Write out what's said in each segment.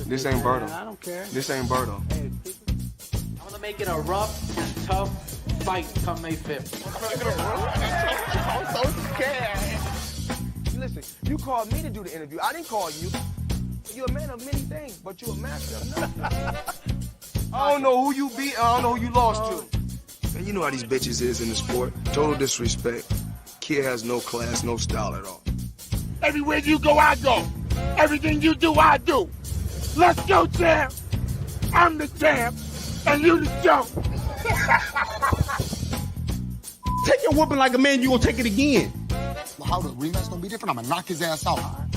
This ain't Berto. I don't care. This ain't Berto. Hey, I'm gonna make it a rough and tough fight come May 5th. I'm so scared. Listen, you called me to do the interview. I didn't call you. You're a man of many things, but you're a master of none. I don't know who you beat. I don't know who you lost to. Man, you know how these bitches is in the sport. Total disrespect. Kid has no class, no style at all. Everywhere you go, I go. Everything you do, I do. Let's go, champ. I'm the champ, and you the joke. Take your whooping like a man, you gonna take it again. Well, how the rematch gonna be different? I'm gonna knock his ass out. All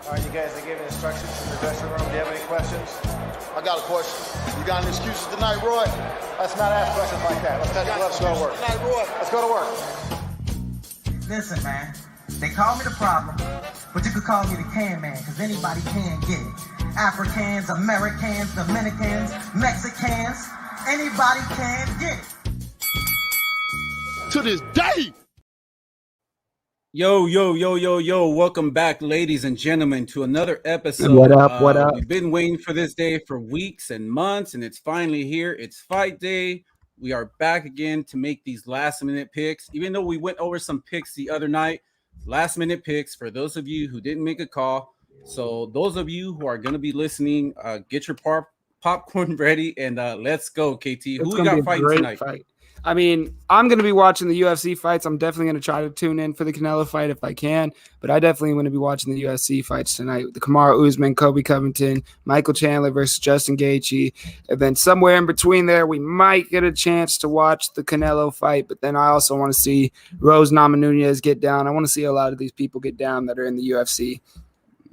right, you guys are giving instructions in the dressing room. Do you have any questions? I got a question. You got any excuses tonight, Roy? Let's not ask questions like that. Let's go to work. Tonight, Roy. Let's go to work. Listen, man. They call me the problem, but you could call me the can man, because anybody can get it. Africans, Americans, Dominicans, Mexicans, anybody can get it. To this day. Yo, welcome back, ladies and gentlemen, to another episode. What up, what up? We've been waiting for this day for weeks and months, and it's finally here. It's fight day. We are back again to make these last-minute picks. Even though we went over some picks the other night, last-minute picks for those of you who didn't make a call. So those of you who are going to be listening, get your popcorn ready, and let's go, KT. Who we got fighting tonight? Fight. I mean, I'm going to be watching the UFC fights. I'm definitely going to try to tune in for the Canelo fight if I can, but I definitely want to be watching the UFC fights tonight. The Takamura, Usman, Covington, Michael Chandler versus Justin Gaethje. And then somewhere in between there, we might get a chance to watch the Canelo fight, but then I also want to see Rose Namajunas get down. I want to see a lot of these people get down that are in the UFC.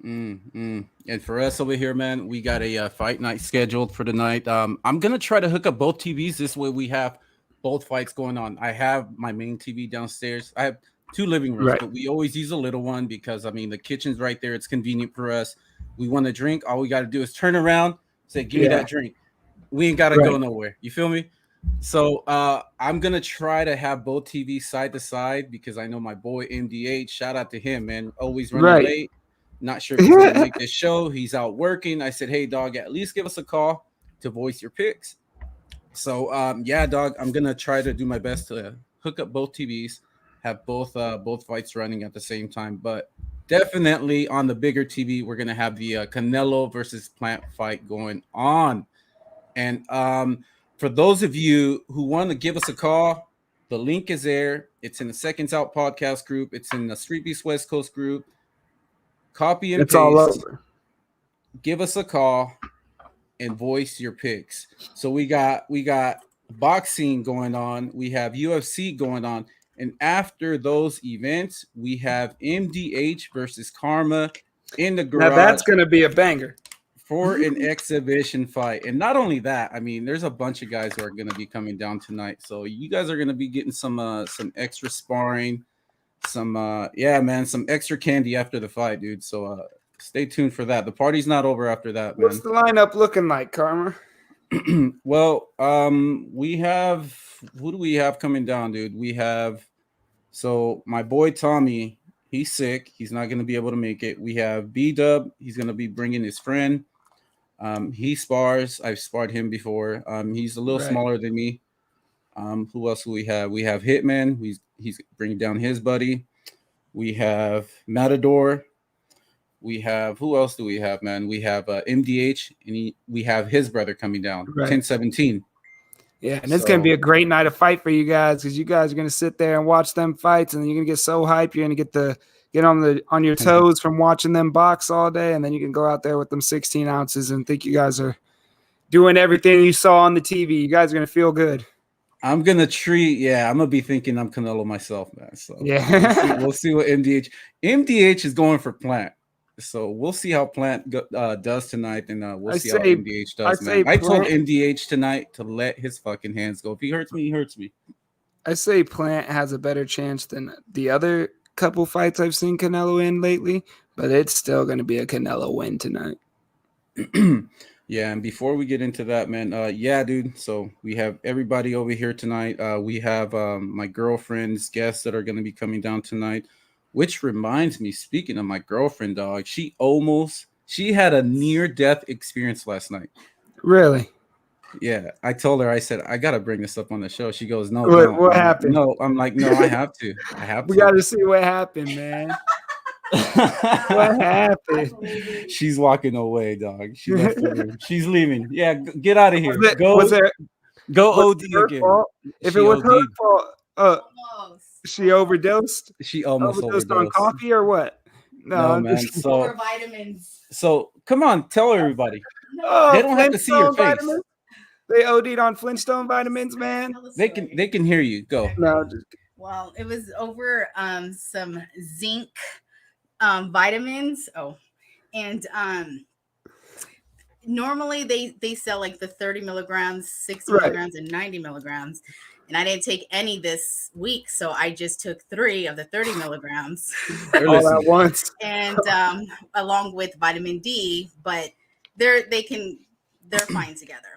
And for us over here, man, we got a fight night scheduled for tonight. I'm going to try to hook up both TVs. This way we have both fights going on. I have my main TV downstairs. I have two living rooms, but we always use a little one because, I mean, the kitchen's right there. It's convenient for us. We want to drink. All we got to do is turn around, say, give me that drink. We ain't got to go nowhere. You feel me? So I'm going to try to have both TVs side to side because I know my boy MDH, shout out to him, man, always running late. Not sure if he's going to make this show. He's out working. I said, hey, dog, at least give us a call to voice your picks. So, yeah, dog, I'm going to try to do my best to hook up both TVs, have both fights running at the same time. But definitely on the bigger TV, we're going to have the Canelo versus Plant fight going on. And for those of you who want to give us a call, the link is there. It's in the Seconds Out podcast group. It's in the Street Beast West Coast group. Copy and paste. All over. Give us a call and voice your picks. So we got boxing going on, we have UFC going on, and after those events, we have MDH versus Karma in the garage. Now that's gonna be a banger for an exhibition fight. And not only that, I mean, there's a bunch of guys who are gonna be coming down tonight. So you guys are gonna be getting some extra sparring, some extra candy after the fight, dude. So stay tuned for that. The party's not over after that, man. What's the lineup looking like, Karma? Well, we have who do we have coming down, dude? We have my boy Tommy, he's sick. He's not going to be able to make it. We have B-Dub. He's going to be bringing his friend. He spars. I've sparred him before. He's a little smaller than me. Who else do we have? We have Hitman. He's bringing down his buddy. We have Matador. We have, who else do we have, man? We have MDH, and we have his brother coming down, 1017. Yeah, and it's going to be a great night of fight for you guys because you guys are going to sit there and watch them fights, and then you're going to get so hyped. You're going to get on your toes from watching them box all day, and then you can go out there with them 16 ounces and think you guys are doing everything you saw on the TV. You guys are going to feel good. I'm going to be thinking I'm Canelo myself, man. So we'll see what MDH is going for Plant. So we'll see how Plant does tonight, and we'll see how MDH does, man. I told MDH tonight to let his fucking hands go. If he hurts me, he hurts me. I say Plant has a better chance than the other couple fights I've seen Canelo in lately, but it's still going to be a Canelo win tonight. Yeah, and before we get into that, man, dude, so we have everybody over here tonight. We have my girlfriend's guests that are going to be coming down tonight. Which reminds me, speaking of my girlfriend, dog, she almost She had a near-death experience last night. Really? Yeah, I told her. I said I gotta bring this up on the show. She goes, "No, What- don't." what I'm like, happened? no, I'm like, no, I have to. I have We to. got to see what happened, man. What happened? She's walking away, dog. She left the room. She's leaving. Yeah, get out of here. Was Go it OD her again. fault? If She it was her OD'd. fault, she overdosed. She almost overdosed on overdosed. coffee or what? No, I'm man. just- So vitamins. So come on, tell everybody. Oh, They don't have to see your Flintstone face. vitamins? They OD'd on Flintstone vitamins, man. They can hear you. Go. No, just Well, it was over some zinc vitamins. Oh, and normally they sell like the 30 milligrams, 60 Right. milligrams, and 90 milligrams. And I didn't take any this week, so I just took 3 of the 30 milligrams. all at once. And along with vitamin D, but they're fine together.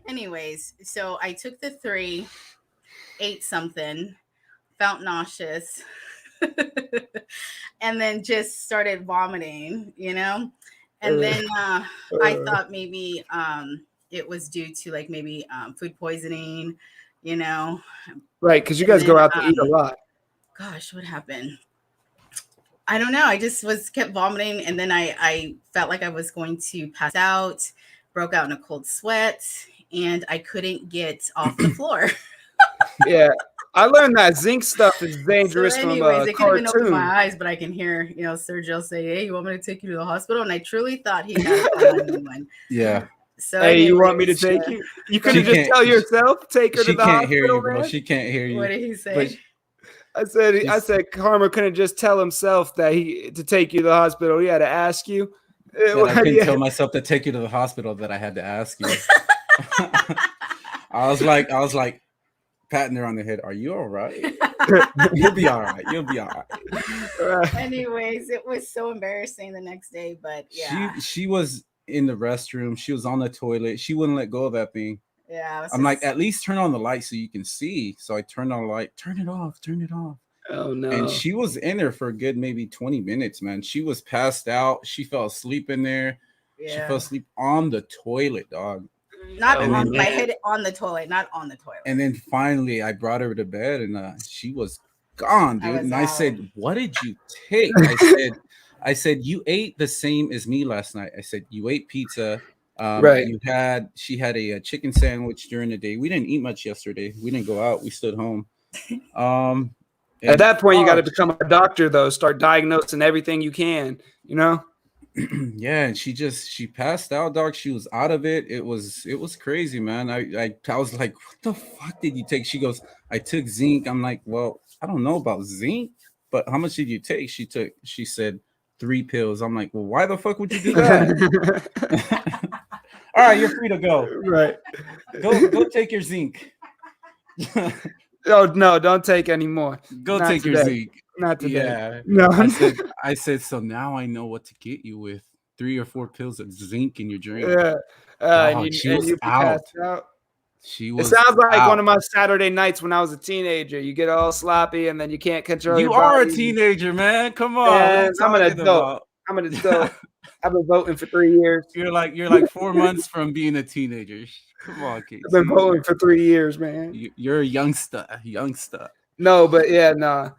Anyways, so I took the 3, ate something, felt nauseous, and then just started vomiting, and then I thought maybe it was due to like maybe food poisoning, Right, because you guys go out to eat a lot. Gosh, what happened? I don't know. I just kept vomiting, and then I felt like I was going to pass out, broke out in a cold sweat, and I couldn't get off the floor. Yeah, I learned that zinc stuff is dangerous So from anyways, it couldn't even open cartoon. my eyes, but I can hear, Sergio say, "Hey, you want me to take you to the hospital?" And I truly thought he had one. Yeah. So Hey, you want me to anyways, take you? You couldn't She just can't- tell yourself, take her She to the can't hear hospital, you, bro. man? She can't hear you. What did he say? But I said, Karma couldn't just tell himself that to take you to the hospital. He had to ask you. that I couldn't Yeah. tell myself to take you to the hospital that I had to ask you. I was like patting her on the head. Are you all right? You'll be all right. You'll be all right. Anyways, it was so embarrassing the next day, but yeah, She was in the restroom. She was on the toilet. She wouldn't let go of that thing. yeah. it was I'm like, just- at least turn on the light so you can see. So I turned on the light. Turn it off. Turn it off. Oh no. And she was in there for a good maybe 20 minutes, man. She was passed out. She fell asleep in there. She yeah. fell asleep on the toilet, dog. Not Oh, on man. my head on the toilet, not on the toilet. And then finally I brought her to bed and she was gone, I dude. was And I out. said, what did you take? I said, you ate the same as me last night. I said, you ate pizza. Right. She had a chicken sandwich during the day. We didn't eat much yesterday. We didn't go out. We stood home. At that point, you got to Oh, become a doctor, though. Start diagnosing everything you can. yeah, and she passed out, dog. She was out of it. It was crazy, man. I was like, what the fuck did you take? She goes, I took zinc. I'm like, well, I don't know about zinc, but how much did you take? She said 3 pills. I'm like, well, why the fuck would you do that? All right, you're free to go. Right. Go take your zinc. Oh no, don't take any more. Go Not take your today. zinc. Not today. Yeah. No. I said, so now I know what to get you with 3 or 4 pills of zinc in your drink. Yeah. Dog, she was you out. passed out. She It was sounds like out. one of my Saturday nights when I was a teenager. You get all sloppy and then you can't control You your are a body. teenager, man. Come on. What are Man, you I'm an talking adult. about? I'm an adult. I've been voting for 3 years. You're like 4 months from being a teenager. Come on, Casey. I've been voting for 3 years, man. You're a youngster. No, but yeah, no.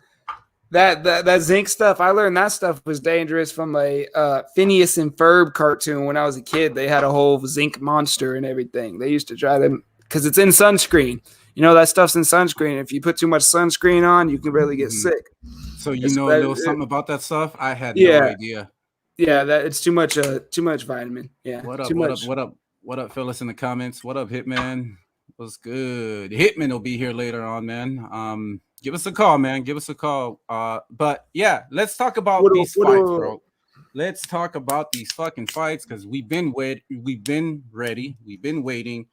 That zinc stuff, I learned that stuff was dangerous from a Phineas and Ferb cartoon when I was a kid. They had a whole zinc monster and everything. They used to try them because it's in sunscreen. That stuff's in sunscreen. If you put too much sunscreen on, you can really get sick. So you It's know a better- little something about that stuff? I had Yeah. no idea. Yeah, that it's too much vitamin. Yeah. What up? Too What much. up? What up? What up, fellas in the comments? What up, Hitman? What's good? Hitman will be here later on, man. Give us a call, man. Give us a call. But yeah, let's talk about What up, these what fights, up? bro. Let's talk about these fucking fights because we've been ready, we've been waiting.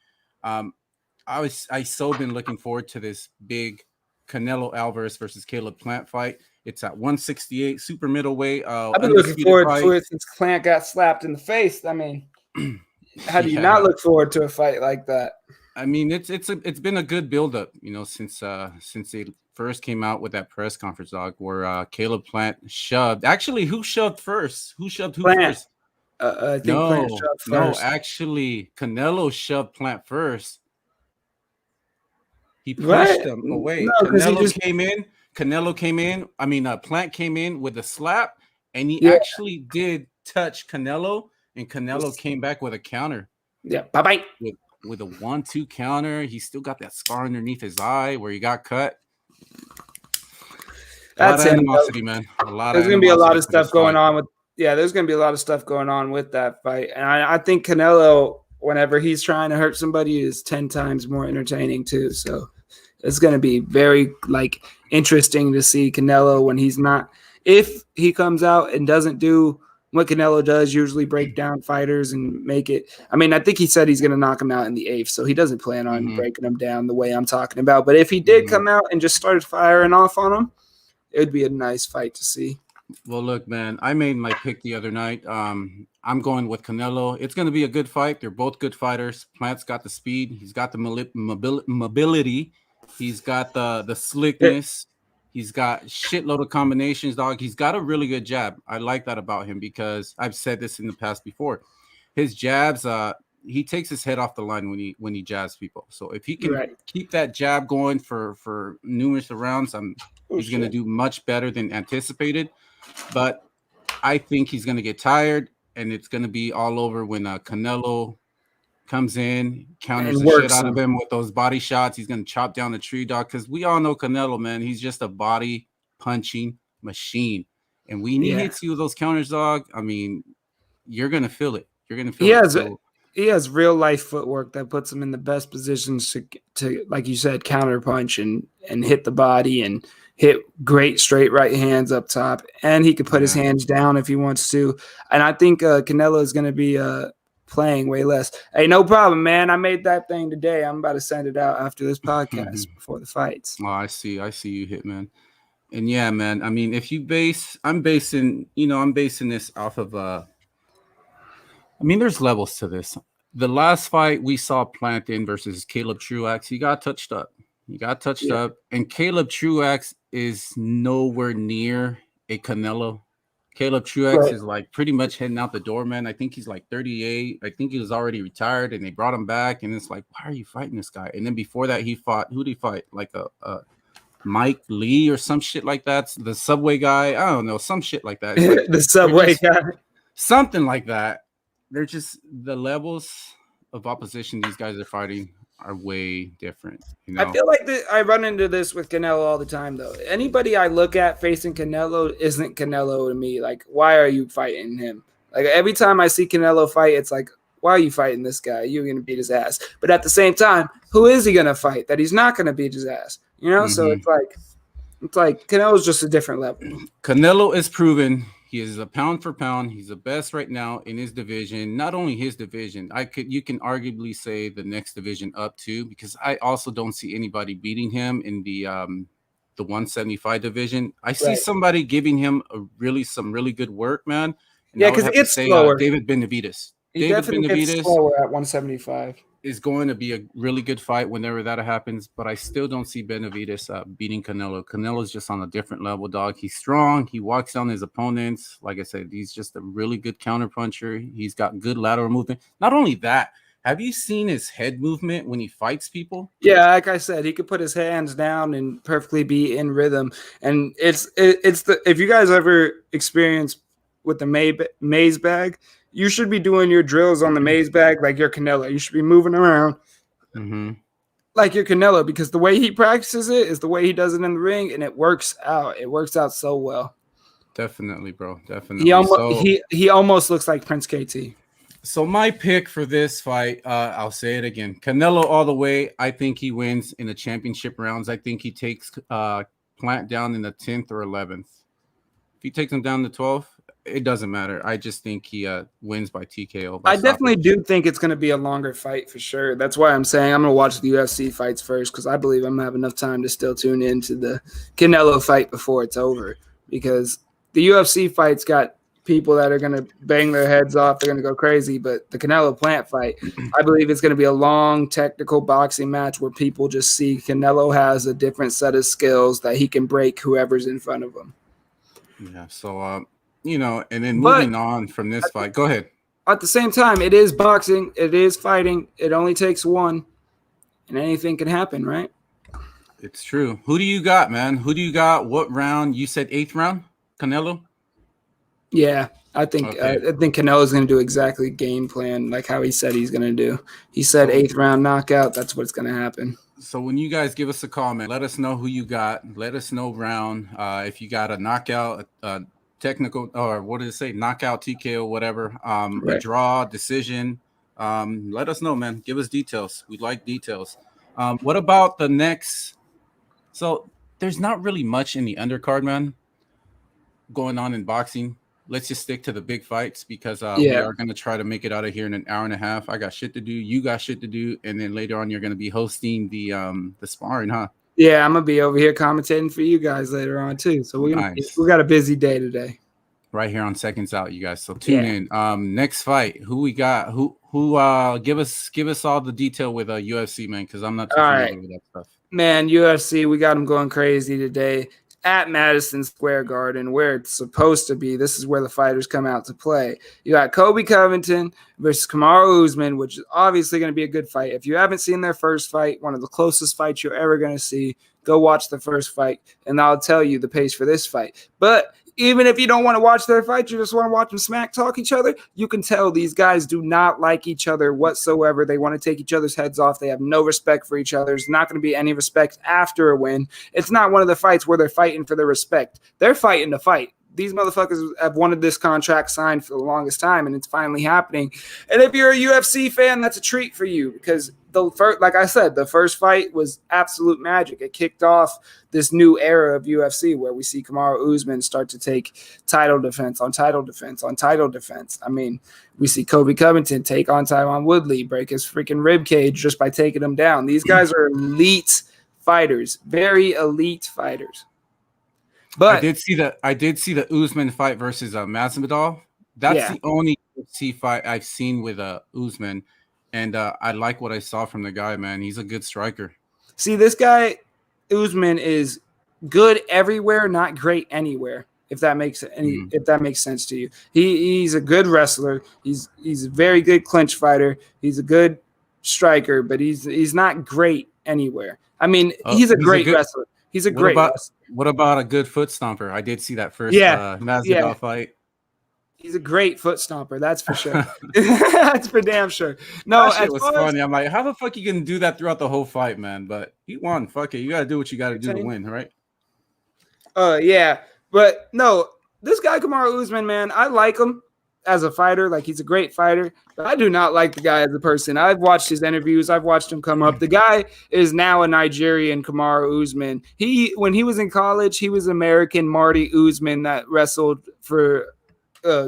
I so been looking forward to this big Canelo Alvarez versus Caleb Plant fight. It's at 168 super middleweight. I've been looking forward to it since Plant got slapped in the face. I mean, how do you not look forward to a fight like that? I mean, it's been a good buildup, since they first came out with that press conference, dog, where Caleb Plant shoved. Actually, who shoved first? Who shoved who Plant. first? I think No, Plant shoved no, first. actually, Canelo shoved Plant first. He What? pushed him away. No, 'cause he Canelo just- came in. Plant came in with a slap, and he Yeah. actually did touch Canelo, and Canelo came back with a counter. Yeah, bye-bye. With a 1-2 counter. He still got that scar underneath his eye where he got cut. That's a lot of him, animosity, man. There's gonna be a lot of stuff going on with. Yeah, there's gonna be a lot of stuff going on with that fight, and I think Canelo, whenever he's trying to hurt somebody, is 10 times more entertaining too. So it's gonna be very interesting to see Canelo when he's not. If he comes out and doesn't do what Canelo does, usually break down fighters and make it. I mean, I think he said he's going to knock him out in the 8th, so he doesn't plan on breaking him down the way I'm talking about. But if he did come out and just started firing off on him, it would be a nice fight to see. Well, look, man, I made my pick the other night. I'm going with Canelo. It's going to be a good fight. They're both good fighters. Plant's got the speed. He's got the mobility. He's got the slickness. He's got shitload of combinations, dog. He's got a really good jab. I like that about him because I've said this in the past before. His jabs, he takes his head off the line when he jabs people. So if he can keep that jab going for numerous rounds, he's going to do much better than anticipated. But I think he's going to get tired, and it's going to be all over when Canelo comes in, counters the shit out of him with those body shots. He's going to chop down the tree, dog, because we all know Canelo, man. He's just a body punching machine. And when he hits you with those counters, dog, I mean, you're going to feel it. You're going to feel it. He has real life footwork that puts him in the best positions to like you said, counter punch and hit the body and hit great straight right hands up top. And he could put his hands down if he wants to. And I think Canelo is going to be playing way less. Hey, no problem, man. I made that thing today. I'm about to send it out after this podcast before the fights. Oh, I see you, Hitman. And yeah, man. I mean, if you I'm basing this off of I mean, there's levels to this. The last fight we saw Plant in versus Caleb Truax, he got touched up. And Caleb Truax is nowhere near a Canelo. Caleb Truax is like pretty much heading out the door, man. I think he's like 38. I think he was already retired, and they brought him back. And it's like, why are you fighting this guy? And then before that, who did he fight? Like a Mike Lee or some shit like that. The Subway guy. I don't know, some shit like that. Like, the Subway guy. Something like that. They're just the levels of opposition these guys are fighting are way different. You know? I feel like I run into this with Canelo all the time, though. Anybody I look at facing Canelo isn't Canelo to me. Like, why are you fighting him? Like, every time I see Canelo fight, it's like, why are you fighting this guy? You're going to beat his ass. But at the same time, who is he going to fight that he's not going to beat his ass? You know? So it's like Canelo's just a different level. Canelo is proven. He is a pound for pound. He's the best right now in his division. Not only his division, you can arguably say the next division up too, because I also don't see anybody beating him in the 175 division. I see somebody giving him some really good work, man. And yeah, because it's slower. David Benavidez. Gets slower at 175. Is going to be a really good fight whenever that happens, but I still don't see Benavidez beating Canelo. Canelo's just on a different level, dog. He's strong. He walks down his opponents. Like I said, he's just a really good counterpuncher. He's got good lateral movement. Not only that, have you seen his head movement when he fights people? Yeah, like I said, he could put his hands down and perfectly be in rhythm. And it's if you guys ever experience with the maze bag, you should be doing your drills on the maze bag like you're Canelo. You should be moving around like you're Canelo, because the way he practices it is the way he does it in the ring, and it works out. It works out so well. Definitely, bro. Definitely. He almost looks like Prince KT. So my pick for this fight, I'll say it again. Canelo all the way. I think he wins in the championship rounds. I think he takes Plant down in the 10th or 11th. If he takes him down to 12th, it doesn't matter. I just think he wins by TKO. I definitely do think it's going to be a longer fight for sure. That's why I'm saying I'm going to watch the UFC fights first, because I believe I'm going to have enough time to still tune into the Canelo fight before it's over, because the UFC fights got people that are going to bang their heads off. They're going to go crazy. But the Canelo Plant fight, I believe it's going to be a long technical boxing match where people just see Canelo has a different set of skills that he can break whoever's in front of him. Yeah. So, and then moving on from this fight, go ahead. at the same time, it is boxing. It is fighting. It only takes one, and anything can happen, right? It's true. Who do you got, man? Who do you got? What round? You said 8th round? Canelo? Yeah, I think Canelo's going to do exactly game plan like how he said he's going to do. He said 8th round knockout. That's what's going to happen. So when you guys give us a call, man, let us know who you got. Let us know round. If you got a knockout, technical, or what did it say? Knockout, TKO, whatever. A draw, decision. Let us know, man. Give us details. We like details. What about the next? So there's not really much in the undercard, man, going on in boxing. Let's just stick to the big fights because we are going to try to make it out of here in an hour and a half. I got shit to do. You got shit to do. And then later on, you're going to be hosting the sparring, huh? Yeah, I'm going to be over here commentating for you guys later on, too. So we got a busy day today. Right here on Seconds Out, you guys. So tune in. Next fight, who we got? Who give us all the detail with UFC, man, because I'm not too familiar with that stuff. Man, UFC, we got them going crazy today at Madison Square Garden, where it's supposed to be. This is where the fighters come out to play. You got Colby Covington versus Kamaru Usman, which is obviously going to be a good fight. If you haven't seen their first fight, one of the closest fights you're ever going to see, go watch the first fight, and I'll tell you the pace for this fight. But even if you don't want to watch their fight, you just want to watch them smack talk each other, you can tell these guys do not like each other whatsoever. They want to take each other's heads off. They have no respect for each other. There's not going to be any respect after a win. It's not one of the fights where they're fighting for their respect. They're fighting to fight. These motherfuckers have wanted this contract signed for the longest time, and it's finally happening. And if you're a UFC fan, that's a treat for you because like I said, the first fight was absolute magic. It kicked off this new era of UFC where we see Kamaru Usman start to take title defense on title defense on title defense. I mean, we see Colby Covington take on Tyron Woodley, break his freaking rib cage just by taking him down. These guys are elite fighters, very elite fighters. But I did see the Usman fight versus Masvidal. That's the only UFC fight I've seen with Usman. And I like what I saw from the guy, man. He's a good striker. See, this guy, Usman, is good everywhere, not great anywhere. If that makes sense to you, he's a good wrestler. He's a very good clinch fighter. He's a good striker, but he's not great anywhere. I mean, he's a great wrestler. He's a great wrestler. What about a good foot stomper? I did see that first Masvidal fight. He's a great foot stomper, that's for sure. That's for damn sure. No, that shit was funny. I'm like, how the fuck you gonna do that throughout the whole fight, man? But he won. Fuck it. You gotta do what you gotta do to win, right? Yeah. But no, this guy Kamaru Usman, man, I like him as a fighter. Like, he's a great fighter, but I do not like the guy as a person. I've watched his interviews. I've watched him come up. The guy is now a Nigerian Kamaru Usman. When he was in college, he was American Marty Usman that wrestled for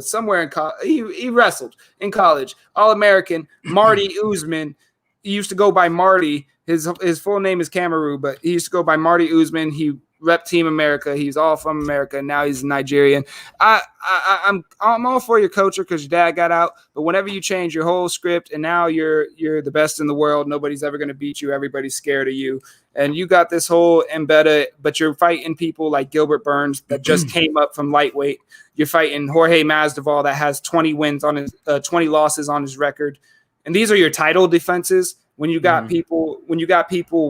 somewhere in college. He wrestled in college. All-American Marty Usman. He used to go by Marty. His full name is Kamaru, but he used to go by Marty Usman. He rep Team America. He's all from America. Now he's Nigerian. I'm all for your culture because your dad got out. But whenever you change your whole script and now you're the best in the world, nobody's ever going to beat you. Everybody's scared of you. And you got this whole embedded, but you're fighting people like Gilbert Burns that just came up from lightweight. You're fighting Jorge Masvidal that has 20 wins on his 20 losses on his record. And these are your title defenses. When you got people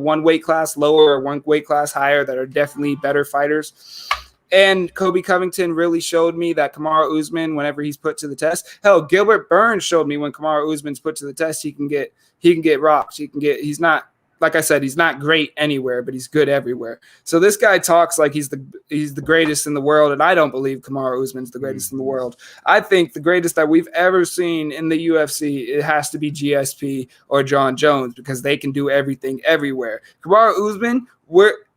one weight class lower or one weight class higher that are definitely better fighters. And Colby Covington really showed me that Kamaru Usman, whenever he's put to the test, hell, Gilbert Burns showed me when Kamaru Usman's put to the test, he can get rocked. He's not, like I said, he's not great anywhere, but he's good everywhere. So this guy talks like he's the greatest in the world, and I don't believe Kamaru Usman's the greatest in the world. I think the greatest that we've ever seen in the UFC, it has to be GSP or John Jones because they can do everything everywhere. Kamaru Usman,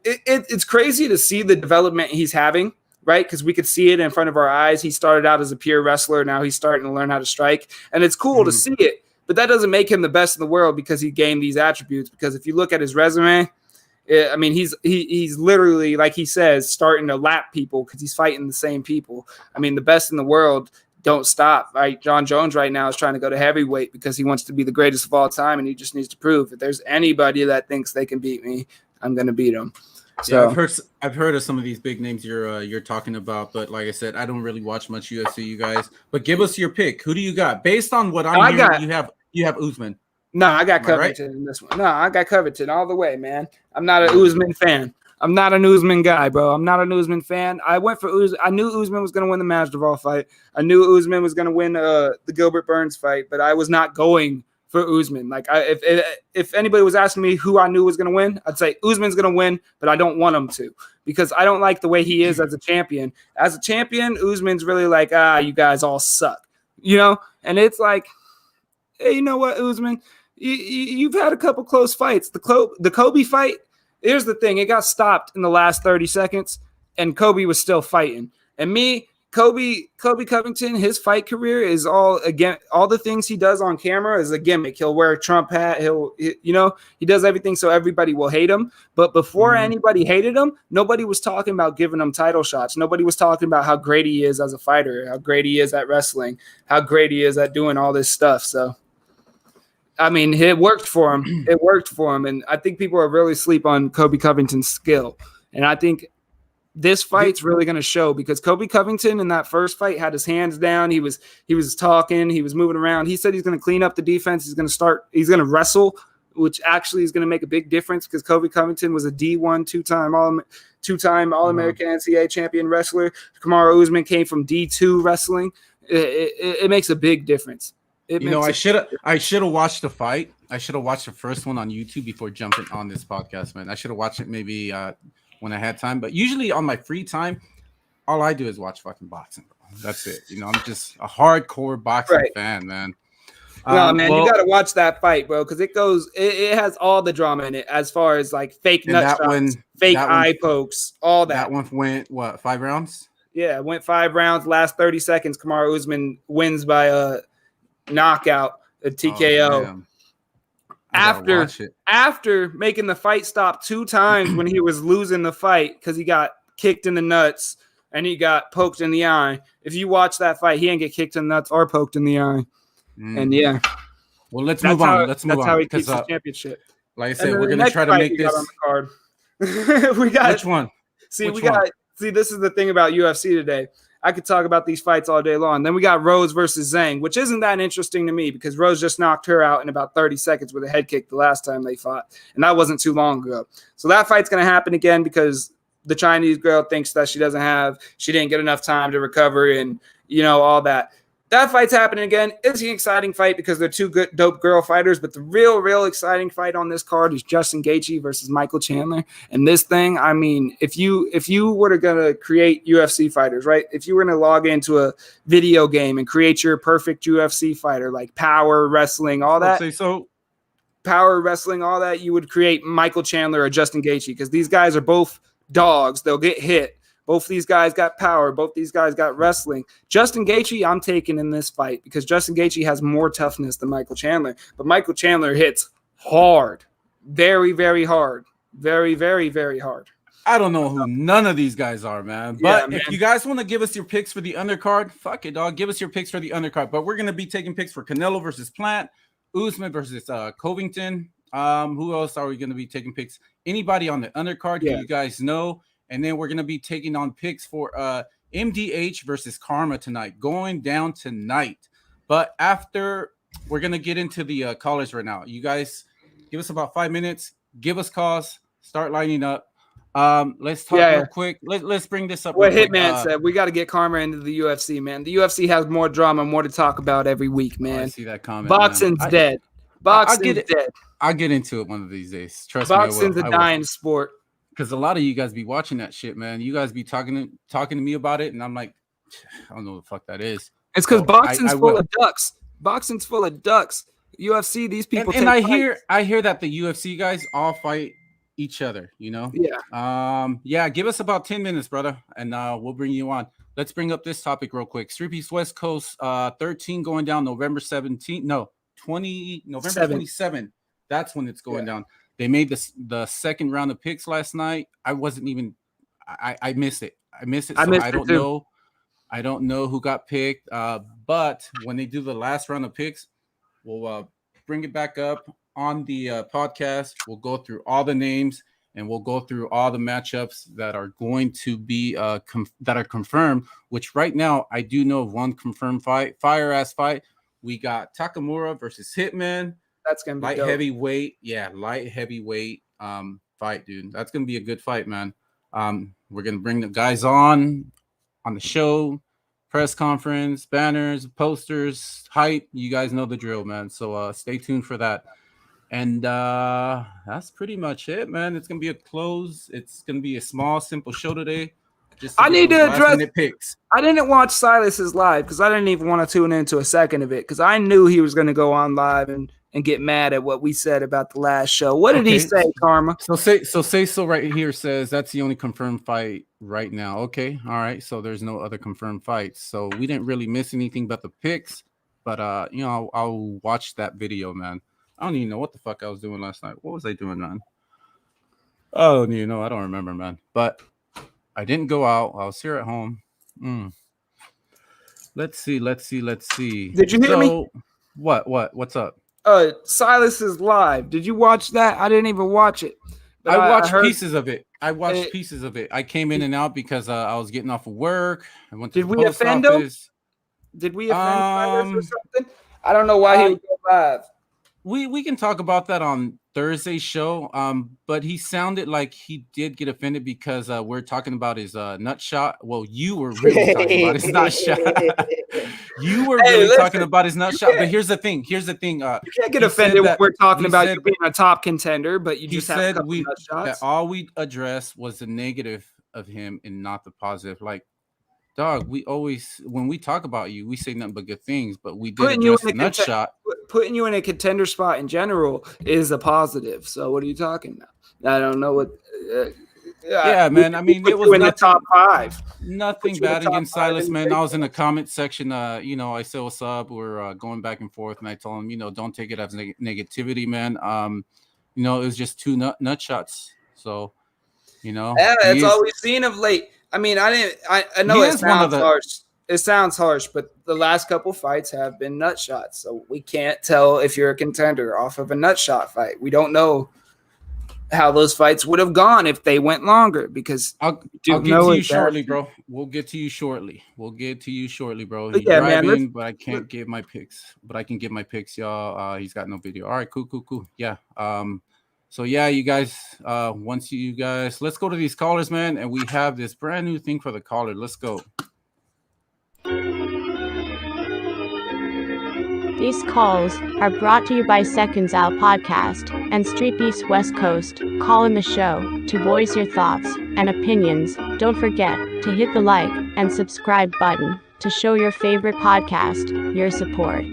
it's crazy to see the development he's having, right? Because we could see it in front of our eyes. He started out as a pure wrestler. Now he's starting to learn how to strike, and it's cool to see it. But that doesn't make him the best in the world because he gained these attributes. Because if you look at his resume, I mean, he's literally, like he says, starting to lap people because he's fighting the same people. I mean, the best in the world don't stop, right? John Jones right now is trying to go to heavyweight because he wants to be the greatest of all time, and he just needs to prove if there's anybody that thinks they can beat me, I'm going to beat him. So yeah, I've heard of some of these big names you're talking about, but like I said, I don't really watch much UFC, you guys. But give us your pick. Who do you got? Based on what I'm hearing, you have Usman. No, I got Covington in this one. No, I got Covington all the way, man. I'm not an Usman fan. I'm not an Usman guy, bro. I'm not an Usman fan. I went for Usman. I knew Usman was going to win the Masvidal fight. I knew Usman was going to win the Gilbert Burns fight, but I was not going for Usman. Like, if anybody was asking me who I knew was going to win, I'd say Usman's going to win, but I don't want him to because I don't like the way he is as a champion. As a champion, Usman's really like, you guys all suck, you know? And it's like, hey, you know what, Usman? You've had a couple close fights. The Kobe fight, here's the thing. It got stopped in the last 30 seconds, and Kobe was still fighting. And Kobe Covington, his fight career is all the things he does on camera is a gimmick. He'll wear a Trump hat. He does everything so everybody will hate him. But before anybody hated him, nobody was talking about giving him title shots. Nobody was talking about how great he is as a fighter, how great he is at wrestling, how great he is at doing all this stuff. So, I mean, it worked for him. It worked for him. And I think people are really asleep on Kobe Covington's skill. And I think this fight's really going to show because Kobe Covington in that first fight had his hands down. He was talking. He was moving around. He said he's going to clean up the defense. He's going to wrestle, which actually is going to make a big difference because Kobe Covington was a D1 two-time All-American NCAA champion wrestler. Kamaru Usman came from D2 wrestling. It makes a big difference. I should have watched the fight. I should have watched the first one on YouTube before jumping on this podcast, man. I should have watched it maybe when I had time. But usually on my free time, all I do is watch fucking boxing. That's it. I'm just a hardcore boxing fan, man. No, man, you got to watch that fight, bro, because it has all the drama in it as far as like fake nut shots, fake eye pokes, all that. That one went, 5 rounds? Yeah, it went 5 rounds. Last 30 seconds, Kamaru Usman wins by a knockout, a TKO. After making the fight stop 2 times when he was losing the fight because he got kicked in the nuts and he got poked in the eye. If you watch that fight, he didn't get kicked in the nuts or poked in the eye. And yeah. Well, let's move on. That's how he keeps the championship. Like I said, we're going to try to make this. On the card. We got which one? See, this is the thing about UFC today. I could talk about these fights all day long. Then we got Rose versus Zang, which isn't that interesting to me because Rose just knocked her out in about 30 seconds with a head kick the last time they fought. And that wasn't too long ago. So that fight's going to happen again because the Chinese girl thinks that she didn't get enough time to recover and, all that. That fight's happening again. It's an exciting fight because they're two good, dope girl fighters. But the real exciting fight on this card is Justin Gaethje versus Michael Chandler. And this thing, I mean, if you were going to create UFC fighters, right? If you were going to log into a video game and create your perfect UFC fighter, like power wrestling, all that. Power wrestling, all that, you would create Michael Chandler or Justin Gaethje because these guys are both dogs. They'll get hit. Both these guys got power. Both these guys got wrestling. Justin Gaethje, I'm taking in this fight because Justin Gaethje has more toughness than Michael Chandler. But Michael Chandler hits hard. Very, very hard. Very, very, very hard. I don't know who none of these guys are, man. But if you guys want to give us your picks for the undercard, fuck it, dog. Give us your picks for the undercard. But we're going to be taking picks for Canelo versus Plant, Usman versus Covington. Who else are we going to be taking picks? Anybody on the undercard who you guys know? And then we're going to be taking on picks for MDH versus Karma tonight, going down tonight. But after, we're going to get into the callers right now. You guys give us about 5 minutes. Give us calls. Start lining up. Let's talk real quick. Let's bring this up. What Hitman said, we got to get Karma into the UFC, man. The UFC has more drama, more to talk about every week, man. I see that comment. Boxing's dead. Boxing's dead. I'll get into it one of these days. Trust me. Boxing's a dying sport. Because a lot of you guys be watching that shit, man. You guys be talking to me about it, and I'm like, I don't know what the fuck that is. It's because boxing's full of ducks. Boxing's full of ducks. UFC, these people. And I hear that the UFC guys all fight each other. Yeah. Give us about 10 minutes, brother, and we'll bring you on. Let's bring up this topic real quick. Street Piece West Coast 13 going down November 17th. No, November 27th. That's when it's going down. They made the second round of picks last night. I wasn't even. I missed it. I don't know. I don't know who got picked. But when they do the last round of picks, we'll bring it back up on the podcast. We'll go through all the names, and we'll go through all the matchups that are going to be that are confirmed. Which right now I do know of one confirmed fight, fire ass fight. We got Takamura versus Hitman. That's gonna be light dope. heavyweight. Yeah, light heavyweight fight, dude. That's gonna be a good fight, man. We're gonna bring the guys on the show, press conference, banners, posters, hype. You guys know the drill, man. So stay tuned for that. And that's pretty much it, man. It's gonna be a close. It's gonna be a small, simple show today. I need to address picks. I didn't watch Silas's live because I didn't even want to tune into a second of it because I knew he was going to go on live and get mad at what we said about the last show. What did he say, Karma? So right here says that's the only confirmed fight right now. Okay, all right. So there's no other confirmed fights. So we didn't really miss anything but the picks. But I'll watch that video, man. I don't even know what the fuck I was doing last night. What was I doing, man? Oh, I don't remember, man. But I didn't go out. I was here at home. Let's see. Did you hear me? What's up? Silas is live. Did you watch that? I didn't even watch it. I watched pieces of it. I came in and out because I was getting off of work. I went to the post office. Did we offend Silas or something? I don't know why he would go live. We can talk about that on Thursday's show. But he sounded like he did get offended because we're talking about his nut shot. Well, you were really talking about his nut shot. You were really talking about his nut shot. But here's the thing. You can't get offended when we're talking about you being a top contender, but you just have a couple nut shots. That all we addressed was the negative of him and not the positive. Like, dog, we always, when we talk about you, we say nothing but good things, but we did address the nut shot. Putting you in a contender spot in general is a positive. So what are you talking about? I don't know what. Yeah, man. I mean, it was in the top 5. Nothing bad against Silas, man. I was in the comment section. I said, "What's up?" We're going back and forth, and I told him, don't take it as negativity, man. It was just 2 nut shots. So, yeah, that's all we've seen of late. I mean, I know it sounds harsh. It sounds harsh, but the last couple fights have been nut shots. So we can't tell if you're a contender off of a nut shot fight. We don't know how those fights would have gone if they went longer because I'll get to you shortly, bro. We'll get to you shortly. Bro. He's driving, but I can't give my picks. But I can give my picks, y'all. He's got no video. All right, cool. Yeah. So yeah, you guys, let's go to these callers, man. And we have this brand new thing for the caller. Let's go. These calls are brought to you by Seconds Out Podcast and Street Beast West Coast. Call in the show to voice your thoughts and opinions. Don't forget to hit the like and subscribe button to show your favorite podcast your support.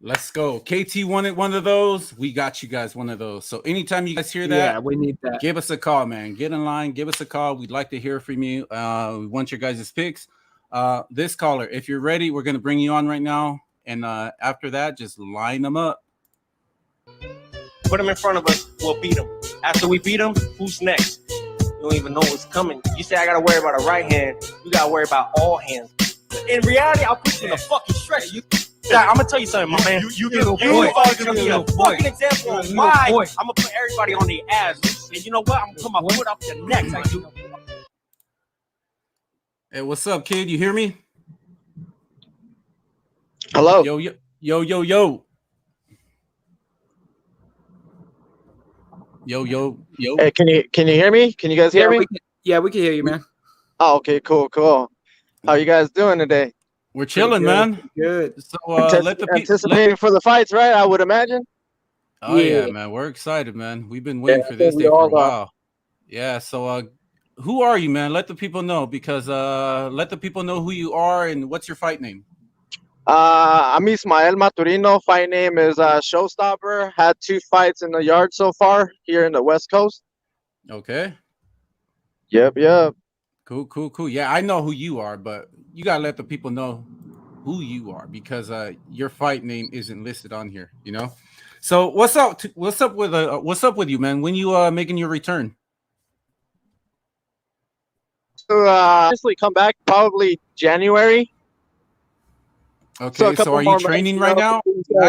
Let's go. KT wanted one of those. We got you guys one of those. So anytime you guys hear that, yeah, we need that. Give us a call, man. Get in line. Give us a call. We'd like to hear from you. We want your guys' picks. This caller, if you're ready, we're going to bring you on right now. And after that, just line them up. Put them in front of us. We'll beat them. After we beat them, who's next? You don't even know what's coming. You say I got to worry about a right hand. You got to worry about all hands. In reality, I'll put you in a fucking stretch. I'm gonna tell you something, my man. You are gonna be a fucking example of why I'm gonna put everybody on their ass. And you know what? I'm gonna put my foot up your neck. Hey, what's up, kid? You hear me? Hello. Yo. Yo. Hey, can you hear me? Can you guys hear me? We can hear you, man. Oh, okay, cool. How you guys doing today? We're chilling, man. Good. So anticipating for the fights, right? I would imagine. Oh yeah, man. We're excited, man. We've been waiting for this day for a while. Yeah. So, who are you, man? Let the people know because let the people know who you are and what's your fight name. I'm Ismael Maturino. Fight name is Showstopper. Had 2 fights in the yard so far here in the West Coast. Okay. Yep. Cool. Yeah, I know who you are, but you gotta let the people know who you are because your fight name isn't listed on here. So what's up? What's up with you, man? When you making your return? So honestly, come back probably January. Okay, so are you training right now?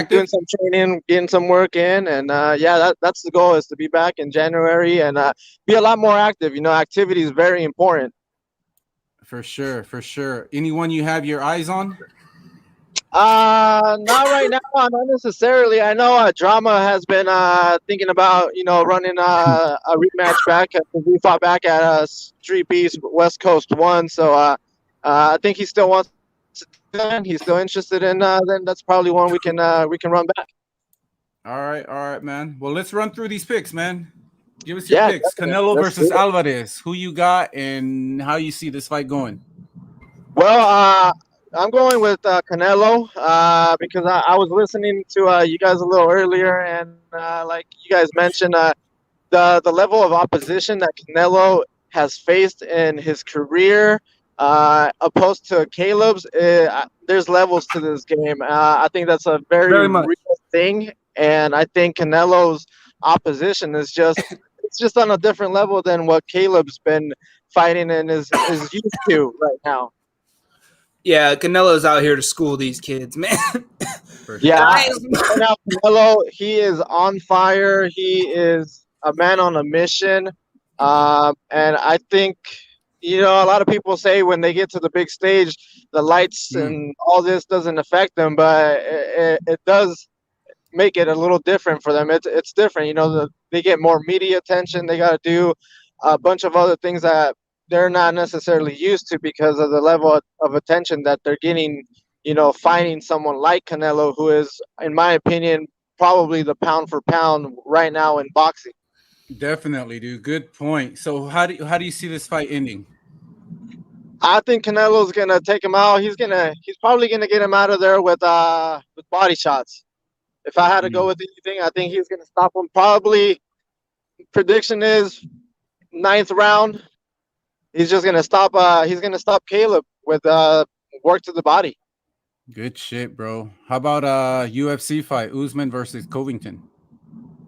Doing some training, getting some work in, and that's the goal, is to be back in January and be a lot more active. Activity is very important. For sure. Anyone you have your eyes on? Not right now, not necessarily. I know Drama has been thinking about running a rematch back. We fought back at Street Beast West Coast 1, so I think he still wants. He's still interested in. Then that's probably one we can run back. All right, man. Well, let's run through these picks, man. Give us your picks. Definitely. Canelo Let's versus do it. Alvarez. Who you got, and how you see this fight going? Well, I'm going with Canelo because I was listening to you guys a little earlier, and like you guys mentioned, the level of opposition that Canelo has faced in his career, opposed to Caleb's, there's levels to this game. I think that's a very much real thing, and I think Canelo's opposition is just on a different level than what Caleb's been fighting and is used to right now. Yeah, Canelo's out here to school these kids, man. Yeah, right now Canelo, he is on fire. He is a man on a mission, and I think a lot of people say when they get to the big stage, the lights and all this doesn't affect them, but it does make it a little different for them. It's different, they get more media attention. They got to do a bunch of other things that they're not necessarily used to because of the level of attention that they're getting, fighting someone like Canelo, who is, in my opinion, probably the pound for pound right now in boxing. Definitely, dude. Good point. So how do you see this fight ending? I think Canelo's gonna take him out. He's probably gonna get him out of there with body shots. If I had to go with anything, I think he's gonna stop him. Probably, prediction is 9th round. He's just gonna stop. He's gonna stop Caleb with work to the body. Good shit, bro. How about UFC fight, Usman versus Covington?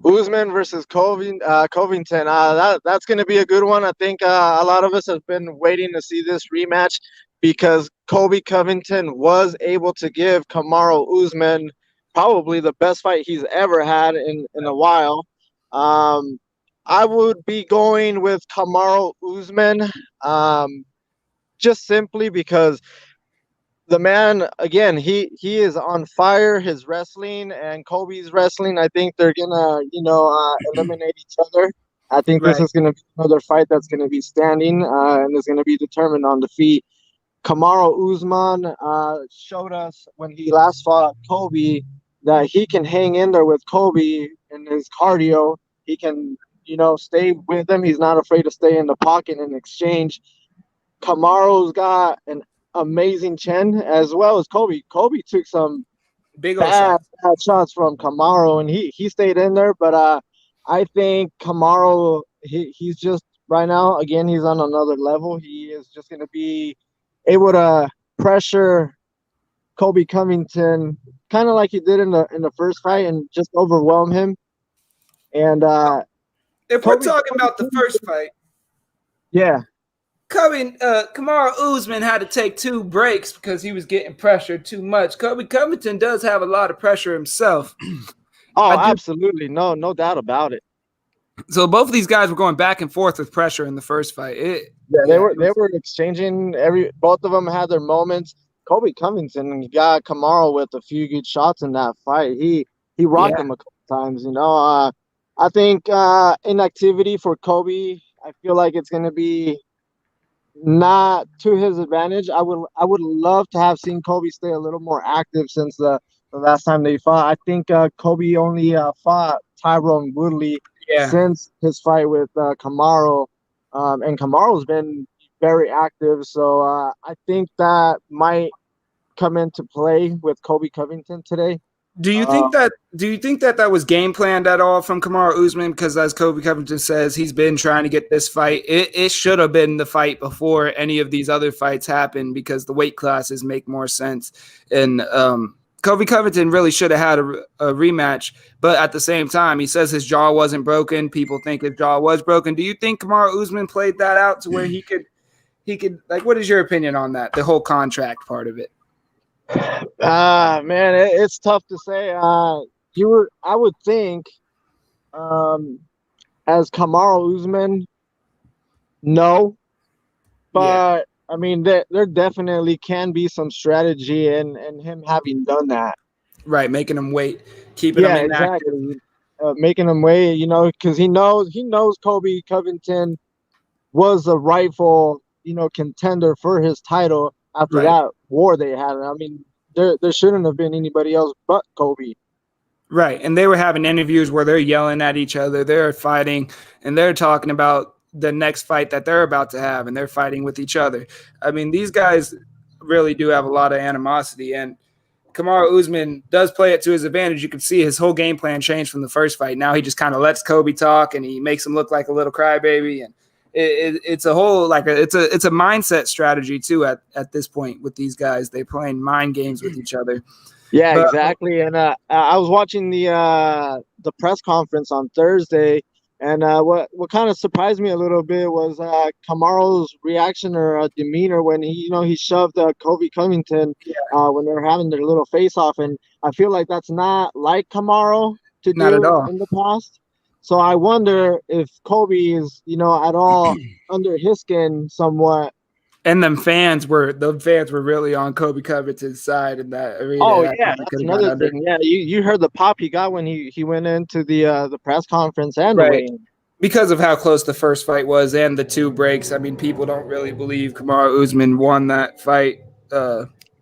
Usman versus Covington. That's gonna be a good one. I think a lot of us have been waiting to see this rematch because Covington was able to give Kamaru Usman probably the best fight he's ever had in a while. I would be going with Kamaru Usman, just simply because the man, again, he is on fire. His wrestling and Kobe's wrestling, I think they're gonna, eliminate each other. I think this is gonna be another fight that's gonna be standing and is gonna be determined on defeat. Kamaru Usman showed us when he last fought Kobe that he can hang in there with Kobe in his cardio. He can, stay with him. He's not afraid to stay in the pocket and exchange. Kamaru's got an amazing chin as well as Kobe. Kobe took some big bad shots from Kamaru, and he stayed in there. But I think Kamaru, he's just right now, again, he's on another level. He is just going to be able to pressure Kobe Covington kind of like he did in the first fight and just overwhelm him. And if we're talking about the first fight, yeah, Kamaru Usman had to take 2 breaks because he was getting pressured too much. Kobe Covington does have a lot of pressure himself. Absolutely, no doubt about it. So both of these guys were going back and forth with pressure in the first fight. They were exchanging. Both of them had their moments. Kobe Covington got Kamaru with a few good shots in that fight. He rocked him a couple times. I think inactivity for Kobe, I feel like it's going to be not to his advantage. I would love to have seen Kobe stay a little more active since the last time they fought. I think Kobe only fought Tyron Woodley since his fight with Kamaru, and Kamaru's been very active. So I think that might come into play with Kobe Covington today. Do you think that was game planned at all from Kamaru Usman? Because as Kobe Covington says, he's been trying to get this fight. It should have been the fight before any of these other fights happened because the weight classes make more sense. And Kobe Covington really should have had a rematch. But at the same time, he says his jaw wasn't broken. People think his jaw was broken. Do you think Kamaru Usman played that out to where he could like, what is your opinion on that? The whole contract part of it? Man, it's tough to say. I would think, as Kamaru Usman, no, but I mean, there definitely can be some strategy in him having done that. Right, making him wait, keeping him inactive. Exactly. Making him wait, because he knows Kobe Covington was a rightful, contender for his title after that war they had. I mean, there shouldn't have been anybody else but Kobe. Right, and they were having interviews where they're yelling at each other, they're fighting, and they're talking about the next fight that they're about to have, and they're fighting with each other. I mean, these guys really do have a lot of animosity, and Kamaru Usman does play it to his advantage. You can see his whole game plan change from the first fight. Now he just kind of lets Kobe talk, and he makes him look like a little crybaby, and it's a whole it's a mindset strategy too at this point with these guys. They're playing mind games with each other. Yeah, exactly. And I was watching the press conference on Thursday, and what kind of surprised me a little bit was Kamaru's reaction or demeanor when he shoved Kobe Covington when they were having their little face off, and I feel like that's not like Kamaru to Not do at all. in the past. So I wonder if Kobe is at all under his skin somewhat. And the fans were really on Kobe Covington's side in that arena. Oh yeah, that's another thing. Yeah, you heard the pop he got when he went into the press conference and the weigh-in. Because of how close the first fight was and the 2 breaks. I mean, people don't really believe Kamaru Usman won that fight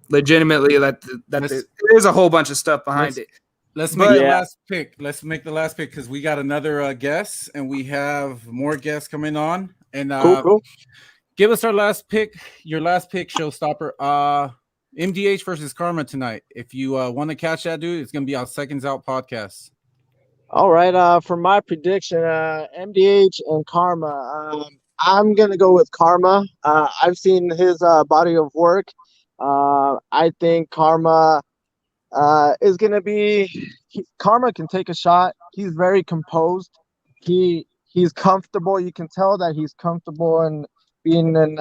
legitimately. There's a whole bunch of stuff behind it. Let's make the last pick. Let's make the last pick because we got another guest and we have more guests coming on. And cool. Give us our last pick, your last pick, showstopper. MDH versus Karma tonight. If you want to catch that dude, it's going to be on Seconds Out podcast. All right. For my prediction, MDH and Karma, I'm going to go with Karma. I've seen his body of work. I think Karma is going to be – Karma can take a shot. He's very composed. He's comfortable. You can tell that he's comfortable and – being in